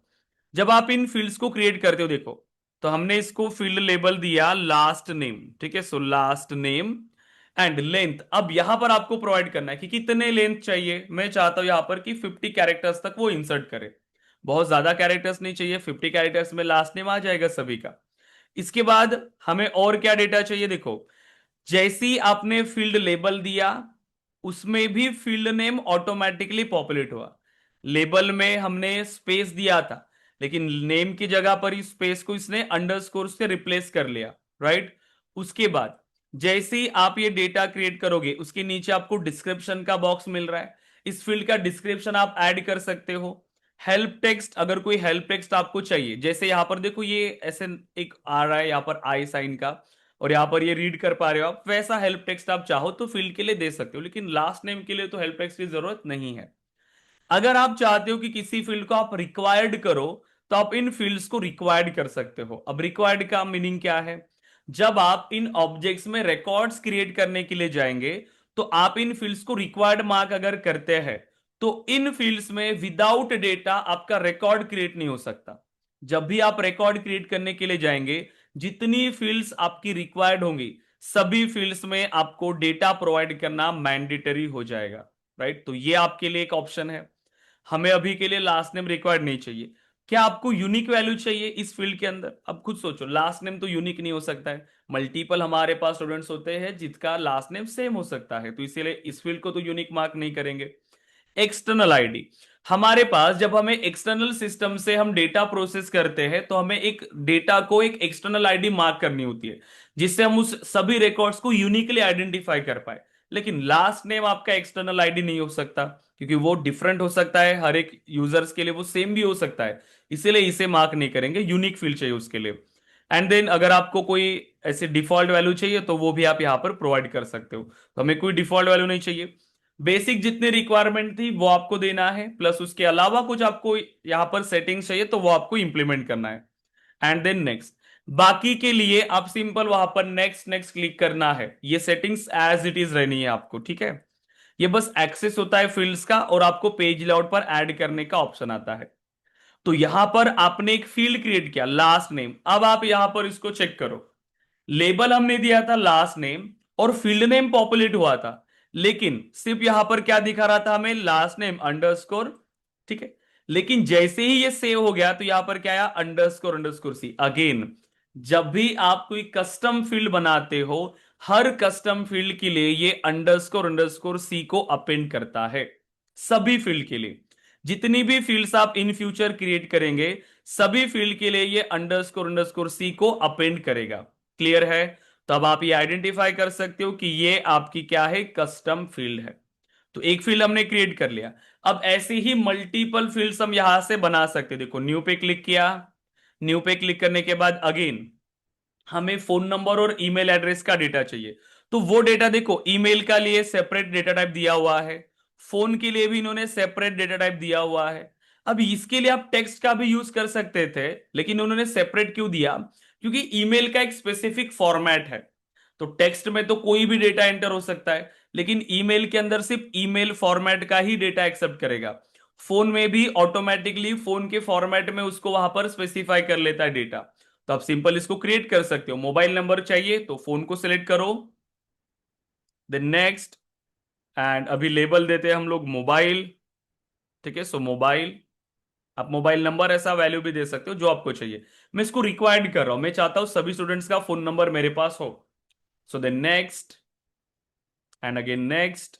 जब आप इन फील्ड्स को क्रिएट करते हो। देखो, तो हमने इसको फील्ड लेबल दिया लास्ट नेम। ठीक है, so last name and length. अब यहां पर आपको प्रोवाइड करना है कि कितने लेंथ चाहिए। मैं चाहता हूं यहां पर कि 50 कैरेक्टर्स तक वो इंसर्ट करे, बहुत ज्यादा कैरेक्टर्स नहीं चाहिए, 50 कैरेक्टर्स में लास्ट नेम आ जाएगा सभी का। इसके बाद हमें और क्या डेटा चाहिए? देखो, जैसी आपने फील्ड लेबल दिया, उसमें भी फील्ड नेम ऑटोमेटिकली पॉपुलेट हुआ। लेबल में हमने स्पेस दिया था, लेकिन नेम की जगह पर ही स्पेस को इसने अंडरस्कोर से रिप्लेस कर लिया, राइट। उसके बाद जैसे ही आप ये डेटा क्रिएट करोगे, उसके नीचे आपको डिस्क्रिप्शन का बॉक्स मिल रहा है, इस फील्ड का डिस्क्रिप्शन आप ऐड कर सकते हो। हेल्प टेक्स्ट, अगर कोई हेल्प टेक्स्ट आपको चाहिए, जैसे यहां पर देखो ये ऐसे एक आ रहा है यहां पर आई साइन का, और यहां पर ये रीड कर पा रहे हो आप, वैसा हेल्प टेक्स्ट आप चाहो तो फील्ड के लिए दे सकते हो, लेकिन लास्ट नेम के लिए तो हेल्प टेक्स्ट की जरूरत नहीं है। अगर आप चाहते हो कि किसी फील्ड को आप रिक्वायर्ड करो, तो आप इन फील्ड्स को रिक्वायर्ड कर सकते हो। अब रिक्वायर्ड का मीनिंग क्या है? जब आप इन ऑब्जेक्ट्स में रिकॉर्ड्स क्रिएट करने के लिए जाएंगे, तो आप इन फील्ड्स को रिक्वायर्ड मार्क अगर करते हैं, तो इन फील्ड्स में विदाउट डेटा आपका रिकॉर्ड क्रिएट नहीं हो सकता। जब भी आप रिकॉर्ड क्रिएट करने के लिए जाएंगे, जितनी फील्ड्स आपकी रिक्वायर्ड होंगी, सभी फील्ड्स में आपको डेटा प्रोवाइड करना मैंडेटरी हो जाएगा, राइट। तो ये आपके लिए एक ऑप्शन है। हमें अभी के लिए लास्ट नेम रिक्वायर्ड नहीं चाहिए। क्या आपको यूनिक वैल्यू चाहिए इस फील्ड के अंदर? अब खुद सोचो, लास्ट नेम तो यूनिक नहीं हो सकता है, मल्टीपल हमारे पास स्टूडेंट्स होते हैं जिसका लास्ट नेम सेम हो सकता है, तो इसीलिए इस फील्ड को तो यूनिक मार्क नहीं करेंगे। एक्सटर्नल आईडी, हमारे पास जब हमें एक्सटर्नल सिस्टम से हम डेटा प्रोसेस करते हैं, तो हमें एक डेटा को एक एक्सटर्नल आईडी मार्क करनी होती है, जिससे हम उस सभी रिकॉर्ड्स को यूनिकली आइडेंटिफाई कर पाए। लेकिन लास्ट नेम आपका एक्सटर्नल आईडी नहीं हो सकता, क्योंकि वो डिफरेंट हो सकता है हर एक यूजर्स के लिए, वो सेम भी हो सकता है, इसीलिए इसे मार्क नहीं करेंगे, यूनिक फील्ड चाहिए उसके लिए। एंड देन अगर आपको कोई ऐसे डिफॉल्ट वैल्यू चाहिए, तो वो भी आप यहां पर प्रोवाइड कर सकते हो। तो हमें कोई डिफॉल्ट वैल्यू नहीं चाहिए, बेसिक जितनी रिक्वायरमेंट थी वो आपको देना है, प्लस उसके अलावा कुछ आपको यहां पर सेटिंग्स चाहिए तो वो आपको इंप्लीमेंट करना है। एंड देन नेक्स्ट, बाकी के लिए आप सिंपल वहां पर नेक्स्ट नेक्स्ट क्लिक करना है। ये सेटिंग्स एज इट इज रहनी है आपको, ठीक है। ये बस एक्सेस होता है फील्ड्स का, और आपको पेज लेआउट पर ऐड करने का ऑप्शन आता है। तो यहां पर आपने एक फील्ड क्रिएट किया लास्ट नेम, अब आप यहां पर इसको चेक करो। लेबल हमने दिया था लास्ट नेम, और फील्ड नेम पॉपुलेट हुआ था, लेकिन सिर्फ यहां पर क्या दिखा रहा था हमें? Last name underscore. ठीक है, लेकिन जैसे ही ये सेव हो गया, तो यहां पर क्या आया? Underscore underscore C again. जब भी आप कोई कस्टम फील्ड बनाते हो, हर कस्टम फील्ड के लिए ये अंडरस्कोर अंडरस्कोर सी को अपेंड करता है, सभी फील्ड के लिए। जितनी भी फील्ड्स आप इन फ्यूचर क्रिएट करेंगे, सभी फील्ड के लिए ये अंडरस्कोर अंडरस्कोर सी को अपेंड करेगा। क्लियर है? तो अब आप ये आइडेंटिफाई कर सकते हो कि ये आपकी क्या है, कस्टम फील्ड है। तो एक फील्ड हमने क्रिएट कर लिया। अब ऐसे ही मल्टीपल फील्ड्स हम यहां से बना सकते हैं। देखो, न्यू पे क्लिक किया। न्यू पे क्लिक करने के बाद अगेन हमें फोन नंबर और ईमेल एड्रेस का डेटा चाहिए। तो वो डेटा देखो, ईमेल का लिए सेपरेट डेटा टाइप दिया हुआ है, फोन के लिए भी इन्होंने सेपरेट डेटा टाइप दिया हुआ है। अब इसके लिए आप टेक्स्ट का भी यूज कर सकते थे, लेकिन उन्होंने सेपरेट क्यों दिया? क्योंकि ईमेल का एक स्पेसिफिक फॉर्मेट है। तो टेक्स्ट में तो कोई भी डेटा एंटर हो सकता है, लेकिन ईमेल के अंदर सिर्फ ईमेल फॉर्मेट का ही डेटा एक्सेप्ट करेगा। फोन में भी ऑटोमेटिकली फोन के फॉर्मेट में उसको वहां पर स्पेसिफाई कर लेता है डेटा। तो आप सिंपल इसको क्रिएट कर सकते हो। मोबाइल नंबर चाहिए तो फोन को सिलेक्ट करो, देन नेक्स्ट, एंड अभी लेबल देते हैं हम लोग मोबाइल। ठीक है, सो मोबाइल। आप मोबाइल नंबर ऐसा वैल्यू भी दे सकते हो जो आपको चाहिए। मैं इसको रिक्वायर्ड कर रहा हूं, मैं चाहता हूं सभी स्टूडेंट्स का फोन नंबर मेरे पास हो। So then next, and again next,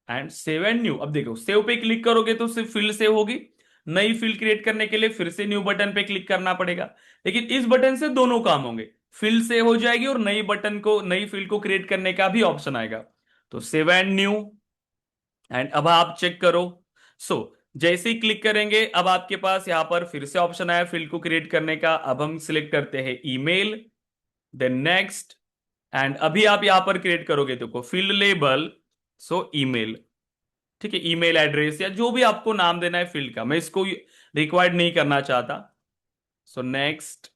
and save and new. अब देखो, सेव पे क्लिक करोगे तो सिर्फ फील्ड सेव होगी। नई फील्ड क्रिएट करने के लिए फिर से न्यू बटन पे क्लिक करना पड़ेगा। लेकिन इस बटन से दोनों काम होंगे, फील्ड सेव हो जाएगी और नई बटन को, नई फील्ड को क्रिएट करने का भी ऑप्शन आएगा। तो सेव एंड न्यू, एंड अब आप चेक करो। सो जैसे ही क्लिक करेंगे, अब आपके पास यहां पर फिर से ऑप्शन आया फील्ड को क्रिएट करने का। अब हम सिलेक्ट करते हैं ईमेल, देन नेक्स्ट, एंड अभी आप यहां पर क्रिएट करोगे देखो फील्ड लेबल, सो ईमेल। ठीक है, ईमेल एड्रेस या जो भी आपको नाम देना है फील्ड का, मैं इसको रिक्वायर्ड नहीं करना चाहता। So next,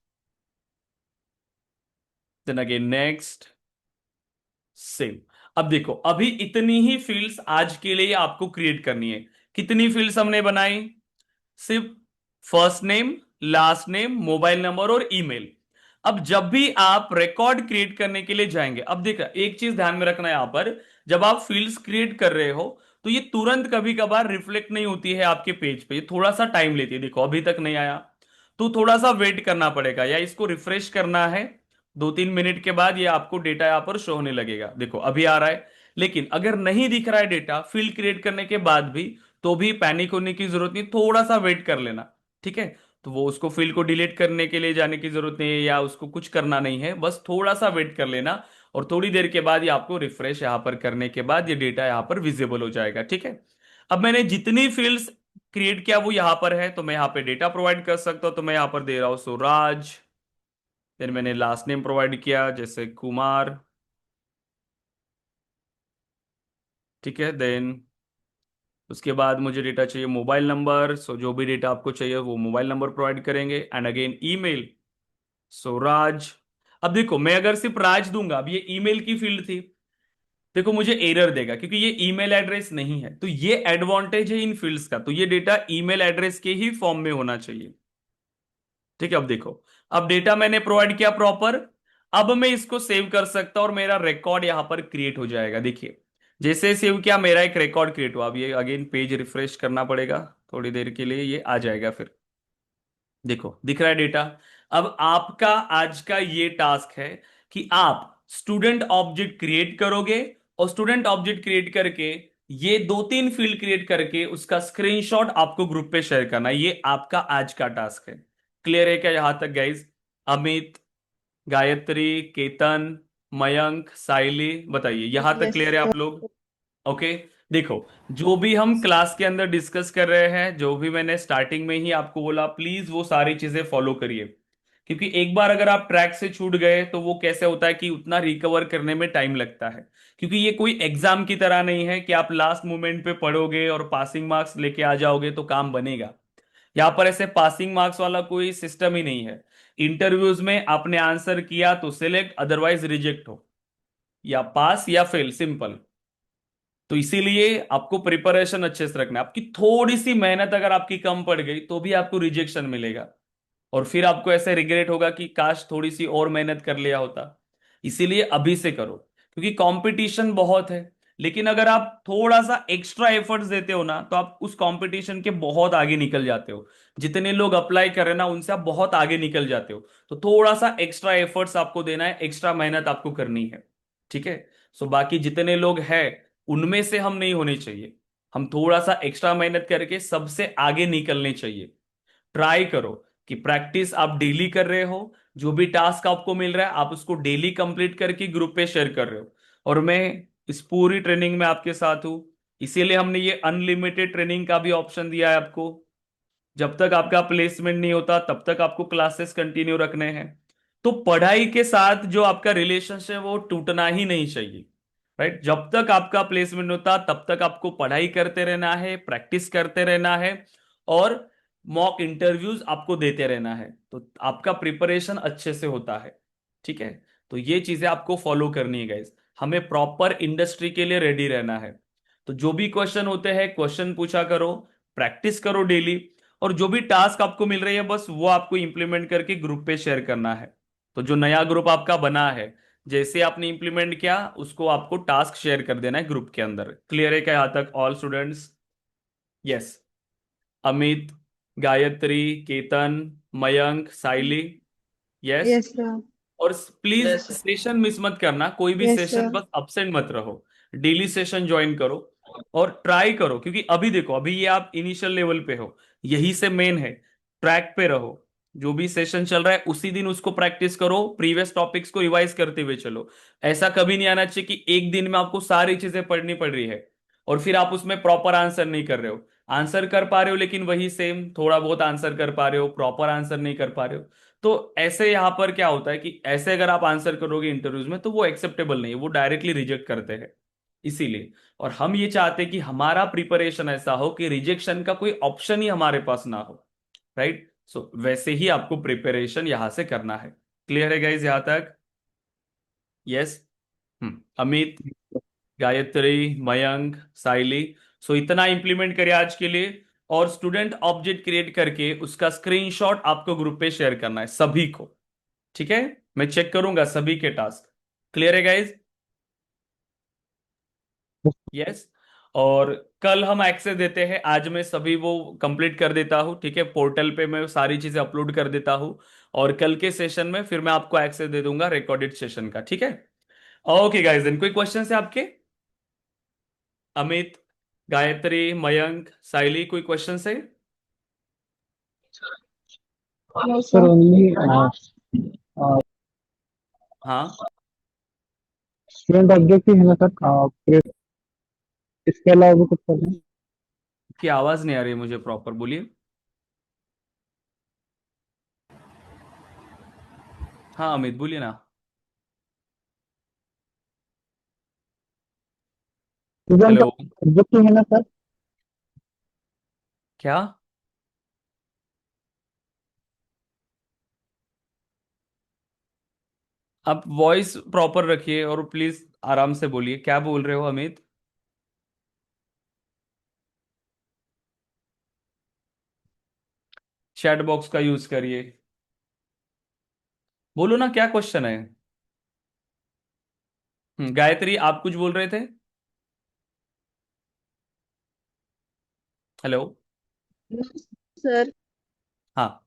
then again next, save. अब देखो, अभी इतनी ही फील्ड्स आज के लिए आपको क्रिएट करनी है। कितनी फील्ड्स हमने बनाई? सिर्फ first name, last name, mobile number और ईमेल। अब जब भी आप रिकॉर्ड क्रिएट करने के लिए जाएंगे, अब देखा, एक चीज ध्यान में रखना है यहां पर, जब आप फील्ड्स क्रिएट कर रहे हो तो ये तुरंत कभी कभार रिफ्लेक्ट नहीं होती है आपके पेज पे, ये थोड़ा सा टाइम लेती है। देखो, अभी तक नहीं आया तो थोड़ा सा वेट करना पड़ेगा, या इसको रिफ्रेश करना है। 2-3 मिनट के बाद ये आपको डेटा यहां पर शो होने लगेगा। देखो, अभी आ रहा है। लेकिन अगर नहीं दिख रहा है डेटा फील्ड क्रिएट करने के बाद भी, तो भी पैनिक होने की जरूरत नहीं, थोड़ा सा वेट कर लेना। ठीक है, तो वो उसको फील्ड को डिलीट करने के लिए जाने की जरूरत नहीं है, या उसको कुछ करना नहीं है, बस थोड़ा सा वेट कर लेना। और थोड़ी देर के बाद ये आपको रिफ्रेश यहां पर करने के बाद ये डेटा यहां पर विजिबल हो जाएगा। ठीक है, अब मैंने जितनी फील्ड्स क्रिएट किया वो यहां पर है, तो मैं यहां पे डेटा प्रोवाइड कर सकता हूं। तो मैं यहां पर दे रहा हूं स्वराज, फिर मैंने लास्ट नेम प्रोवाइड किया जैसे कुमार। ठीक है, देन उसके बाद मुझे डेटा चाहिए मोबाइल नंबर, सो जो भी डेटा आपको चाहिए वो मोबाइल नंबर प्रोवाइड करेंगे, एंड अगेन ईमेल, सो राज। अब देखो, मैं अगर सिर्फ राज दूंगा, अब ये ईमेल की फील्ड थी, देखो मुझे एरर देगा क्योंकि ये ईमेल एड्रेस नहीं है। तो ये एडवांटेज है इन फील्ड्स का, तो ये डेटा ईमेल एड्रेस के ही फॉर्म में होना चाहिए। ठीक है, अब देखो, अब डेटा मैंने प्रोवाइड किया प्रॉपर। अब मैं इसको सेव कर सकता हूं और मेरा रिकॉर्ड यहां पर क्रिएट हो जाएगा। देखिए, जैसे सेव किया मेरा एक रिकॉर्ड क्रिएट हुआ। अब ये अगेन पेज रिफ्रेश करना पड़ेगा थोड़ी देर के लिए, ये आ जाएगा फिर। देखो, दिख रहा है डेटा। अब आपका आज का ये टास्क है कि आप स्टूडेंट ऑब्जेक्ट क्रिएट करोगे, और स्टूडेंट ऑब्जेक्ट क्रिएट करके ये 2-3 फील्ड क्रिएट करके उसका स्क्रीनशॉट आपको ग्रुप पे शेयर करना है। ये आपका आज का टास्क है। क्लियर है क्या यहां तक गाइज? अमित, गायत्री, केतन, मयंक, साइली, बताइए यहां तक
यस
क्लियर है आप लोग? ओके। देखो, जो भी हम क्लास के अंदर डिस्कस कर रहे हैं, जो भी मैंने स्टार्टिंग में ही आपको बोला, प्लीज वो सारी चीजें फॉलो करिए। क्योंकि एक बार अगर आप ट्रैक से छूट गए तो वो कैसे होता है कि उतना रिकवर करने में टाइम लगता है। क्योंकि ये कोई एग्जाम की तरह नहीं है कि आप लास्ट मोमेंट पे पढ़ोगे और पासिंग मार्क्स लेके आ जाओगे तो काम बनेगा। यहाँ पर ऐसे पासिंग मार्क्स वाला कोई सिस्टम ही नहीं है। इंटरव्यूज में आपने आंसर किया तो सिलेक्ट, अदरवाइज रिजेक्ट हो, या पास या फेल, सिंपल। तो इसीलिए आपको प्रिपरेशन अच्छे से रखना है। आपकी थोड़ी सी मेहनत अगर आपकी कम पड़ गई तो भी आपको रिजेक्शन मिलेगा, और फिर आपको ऐसे रिग्रेट होगा कि काश थोड़ी सी और मेहनत कर लिया होता। इसीलिए अभी से करो, क्योंकि कंपटीशन बहुत है। लेकिन अगर आप थोड़ा सा एक्स्ट्रा एफर्ट्स देते हो ना, तो आप उस कंपटीशन के बहुत आगे निकल जाते हो। जितने लोग अप्लाई कर रहे हैं ना, उनसे आप बहुत आगे निकल जाते हो। तो थोड़ा सा एक्स्ट्रा एफर्ट्स आपको देना है, एक्स्ट्रा मेहनत आपको करनी है। ठीक है, सो बाकी जितने लोग हैं उनमें से हम नहीं होने चाहिए। हम थोड़ा सा एक्स्ट्रा मेहनत करके सबसे आगे निकलने चाहिए। ट्राई करो कि प्रैक्टिस आप डेली कर रहे हो, जो भी टास्क आपको मिल रहा है आप उसको डेली कंप्लीट करके ग्रुप पे शेयर कर रहे हो। और मैं इस पूरी ट्रेनिंग में आपके साथ हूं, इसीलिए हमने ये अनलिमिटेड ट्रेनिंग का भी ऑप्शन दिया है आपको। जब तक आपका प्लेसमेंट नहीं होता तब तक आपको क्लासेस कंटिन्यू रखने हैं। तो पढ़ाई के साथ जो आपका रिलेशनशिप है वो टूटना ही नहीं चाहिए। राइट, जब तक आपका प्लेसमेंट होता तब तक आपको पढ़ाई करते रहना है, प्रैक्टिस करते रहना है, और मॉक इंटरव्यूज आपको देते रहना है, तो आपका प्रिपरेशन अच्छे से होता है। ठीक है, तो ये चीजें आपको फॉलो करनी है गाइस। हमें प्रॉपर इंडस्ट्री के लिए रेडी रहना है। तो जो भी क्वेश्चन होते हैं क्वेश्चन पूछा करो, प्रैक्टिस करो डेली, और जो भी टास्क आपको मिल रही है बस वो आपको इंप्लीमेंट करके ग्रुप पे शेयर करना है। तो जो नया ग्रुप आपका बना है, जैसे आपने इंप्लीमेंट किया उसको आपको टास्क शेयर कर देना है ग्रुप के अंदर। क्लियर है क्या यहाँ तक all students? Yes. Amit, Gayatri, Ketan, Mayank, Saili. Yes.
Yes sir.
और please
yes sir.
Session miss मत करना, कोई भी
यस
सेशन
सर।
बस absent मत रहो। डेली सेशन ज्वाइन करो और ट्राई करो, क्योंकि अभी देखो अभी ये आप इनिशियल लेवल पे हो, यही से मेन है। ट्रैक पे रहो, जो भी सेशन चल रहा है उसी दिन उसको प्रैक्टिस करो, प्रीवियस टॉपिक्स को रिवाइज करते हुए चलो। ऐसा कभी नहीं आना चाहिए कि एक दिन में आपको सारी चीजें पढ़नी पड़ रही है और फिर आप उसमें प्रॉपर आंसर नहीं कर रहे हो। आंसर कर पा रहे हो लेकिन वही सेम, थोड़ा बहुत आंसर कर पा रहे हो, प्रॉपर आंसर नहीं कर पा रहे हो। तो ऐसे यहां पर क्या होता है कि ऐसे अगर आप आंसर करोगे इंटरव्यूज में तो वो एक्सेप्टेबल नहीं है, वो डायरेक्टली रिजेक्ट करते हैं। इसीलिए, और हम ये चाहते हैं कि हमारा प्रिपरेशन ऐसा हो कि रिजेक्शन का कोई ऑप्शन ही हमारे पास ना हो। राइट, सो वैसे ही आपको प्रिपरेशन यहां से करना है। क्लियर है गाइज यहां तक? यस। अमित, गायत्री, मयंक, साइली, सो इतना इंप्लीमेंट करिए आज के लिए। और स्टूडेंट ऑब्जेक्ट क्रिएट करके उसका स्क्रीनशॉट आपको ग्रुप पे शेयर करना है सभी को। ठीक है, मैं चेक करूंगा सभी के टास्क। क्लियर है गाइज? यस। और कल हम एक्सेस देते हैं, आज मैं सभी वो कंप्लीट कर देता हूँ, ठीक है, पोर्टल पे मैं सारी चीजें अपलोड कर देता हूँ। और कल के सेशन में फिर मैं आपको एक्सेस दे दूंगा रिकॉर्डेड सेशन का। ठीक है, ओके गाइज, देन कोई क्वेश्चन है आपके? अमित, गायत्री, मयंक, साइली, कोई क्वेश्चन है?
No
sir
sir.
ओनली
हाँ,
स्टूडेंट ऑब्जेक्ट ही है ना सर? फिर इसके अलावा भी कुछ करना है?
की आवाज नहीं आ रही है मुझे प्रॉपर, बोलिए। हाँ अमित बोलिए ना।
Student
hello.
ऑब्जेक्ट ही है ना सर?
क्या? आप वॉइस प्रॉपर रखिए और प्लीज आराम से बोलिए, क्या बोल रहे हो अमित? चैट बॉक्स का यूज करिए, बोलो ना क्या क्वेश्चन है। गायत्री आप कुछ बोल रहे थे? हेलो।
सर।
हाँ,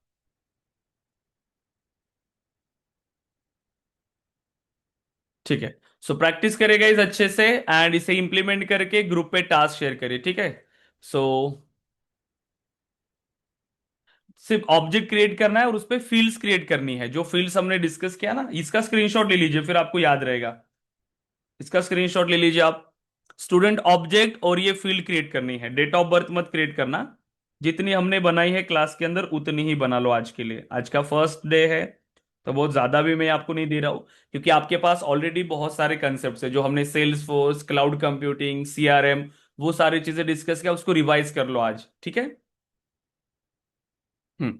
ठीक है। सो प्रैक्टिस करेगा इस अच्छे से, एंड इसे इंप्लीमेंट करके ग्रुप पे टास्क शेयर करिए। ठीक है, सो सिर्फ ऑब्जेक्ट क्रिएट करना है और उस पे फील्ड्स क्रिएट करनी है, जो फील्ड्स हमने डिस्कस किया ना, इसका स्क्रीनशॉट ले लीजिए फिर आपको याद रहेगा। इसका स्क्रीनशॉट ले लीजिए आप। स्टूडेंट ऑब्जेक्ट और ये फील्ड क्रिएट करनी है, डेट ऑफ बर्थ मत क्रिएट करना। जितनी हमने बनाई है क्लास के अंदर उतनी ही बना लो आज के लिए, आज का फर्स्ट डे है, तो बहुत ज्यादा भी मैं आपको नहीं दे रहा हूं, क्योंकि आपके पास ऑलरेडी बहुत सारे कंसेप्ट है जो हमने Salesforce, cloud computing, CRM, वो सारी चीजें डिस्कस किया, उसको रिवाइज कर लो आज। ठीक है। हम्म।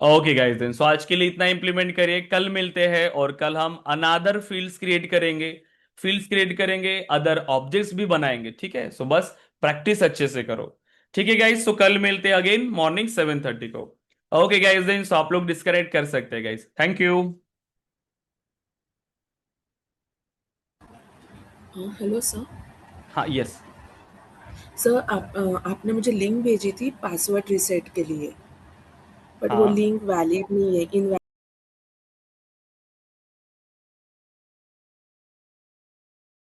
ओके गाइस, देन सो आज के लिए इतना इंप्लीमेंट करिए, कल मिलते हैं और कल हम अनादर फील्ड्स क्रिएट करेंगे। फील्ड्स क्रिएट करेंगे, अदर ऑब्जेक्ट्स भी बनाएंगे। ठीक है, सो बस प्रैक्टिस अच्छे से करो। ठीक है गाइस, सो कल मिलते हैं अगेन मॉर्निंग 7:30 को। ओके गाइस, देन सो आप लोग डिस्कनेक्ट कर सकते हैं गाइस, थैंक यू।
हाँ हेलो सर।
हाँ यस।
सर आपने मुझे लिंक भेजी थी पासवर्ड रीसेट के लिए, बट वो
हाँ,
लिंक वैलिड नहीं है, इन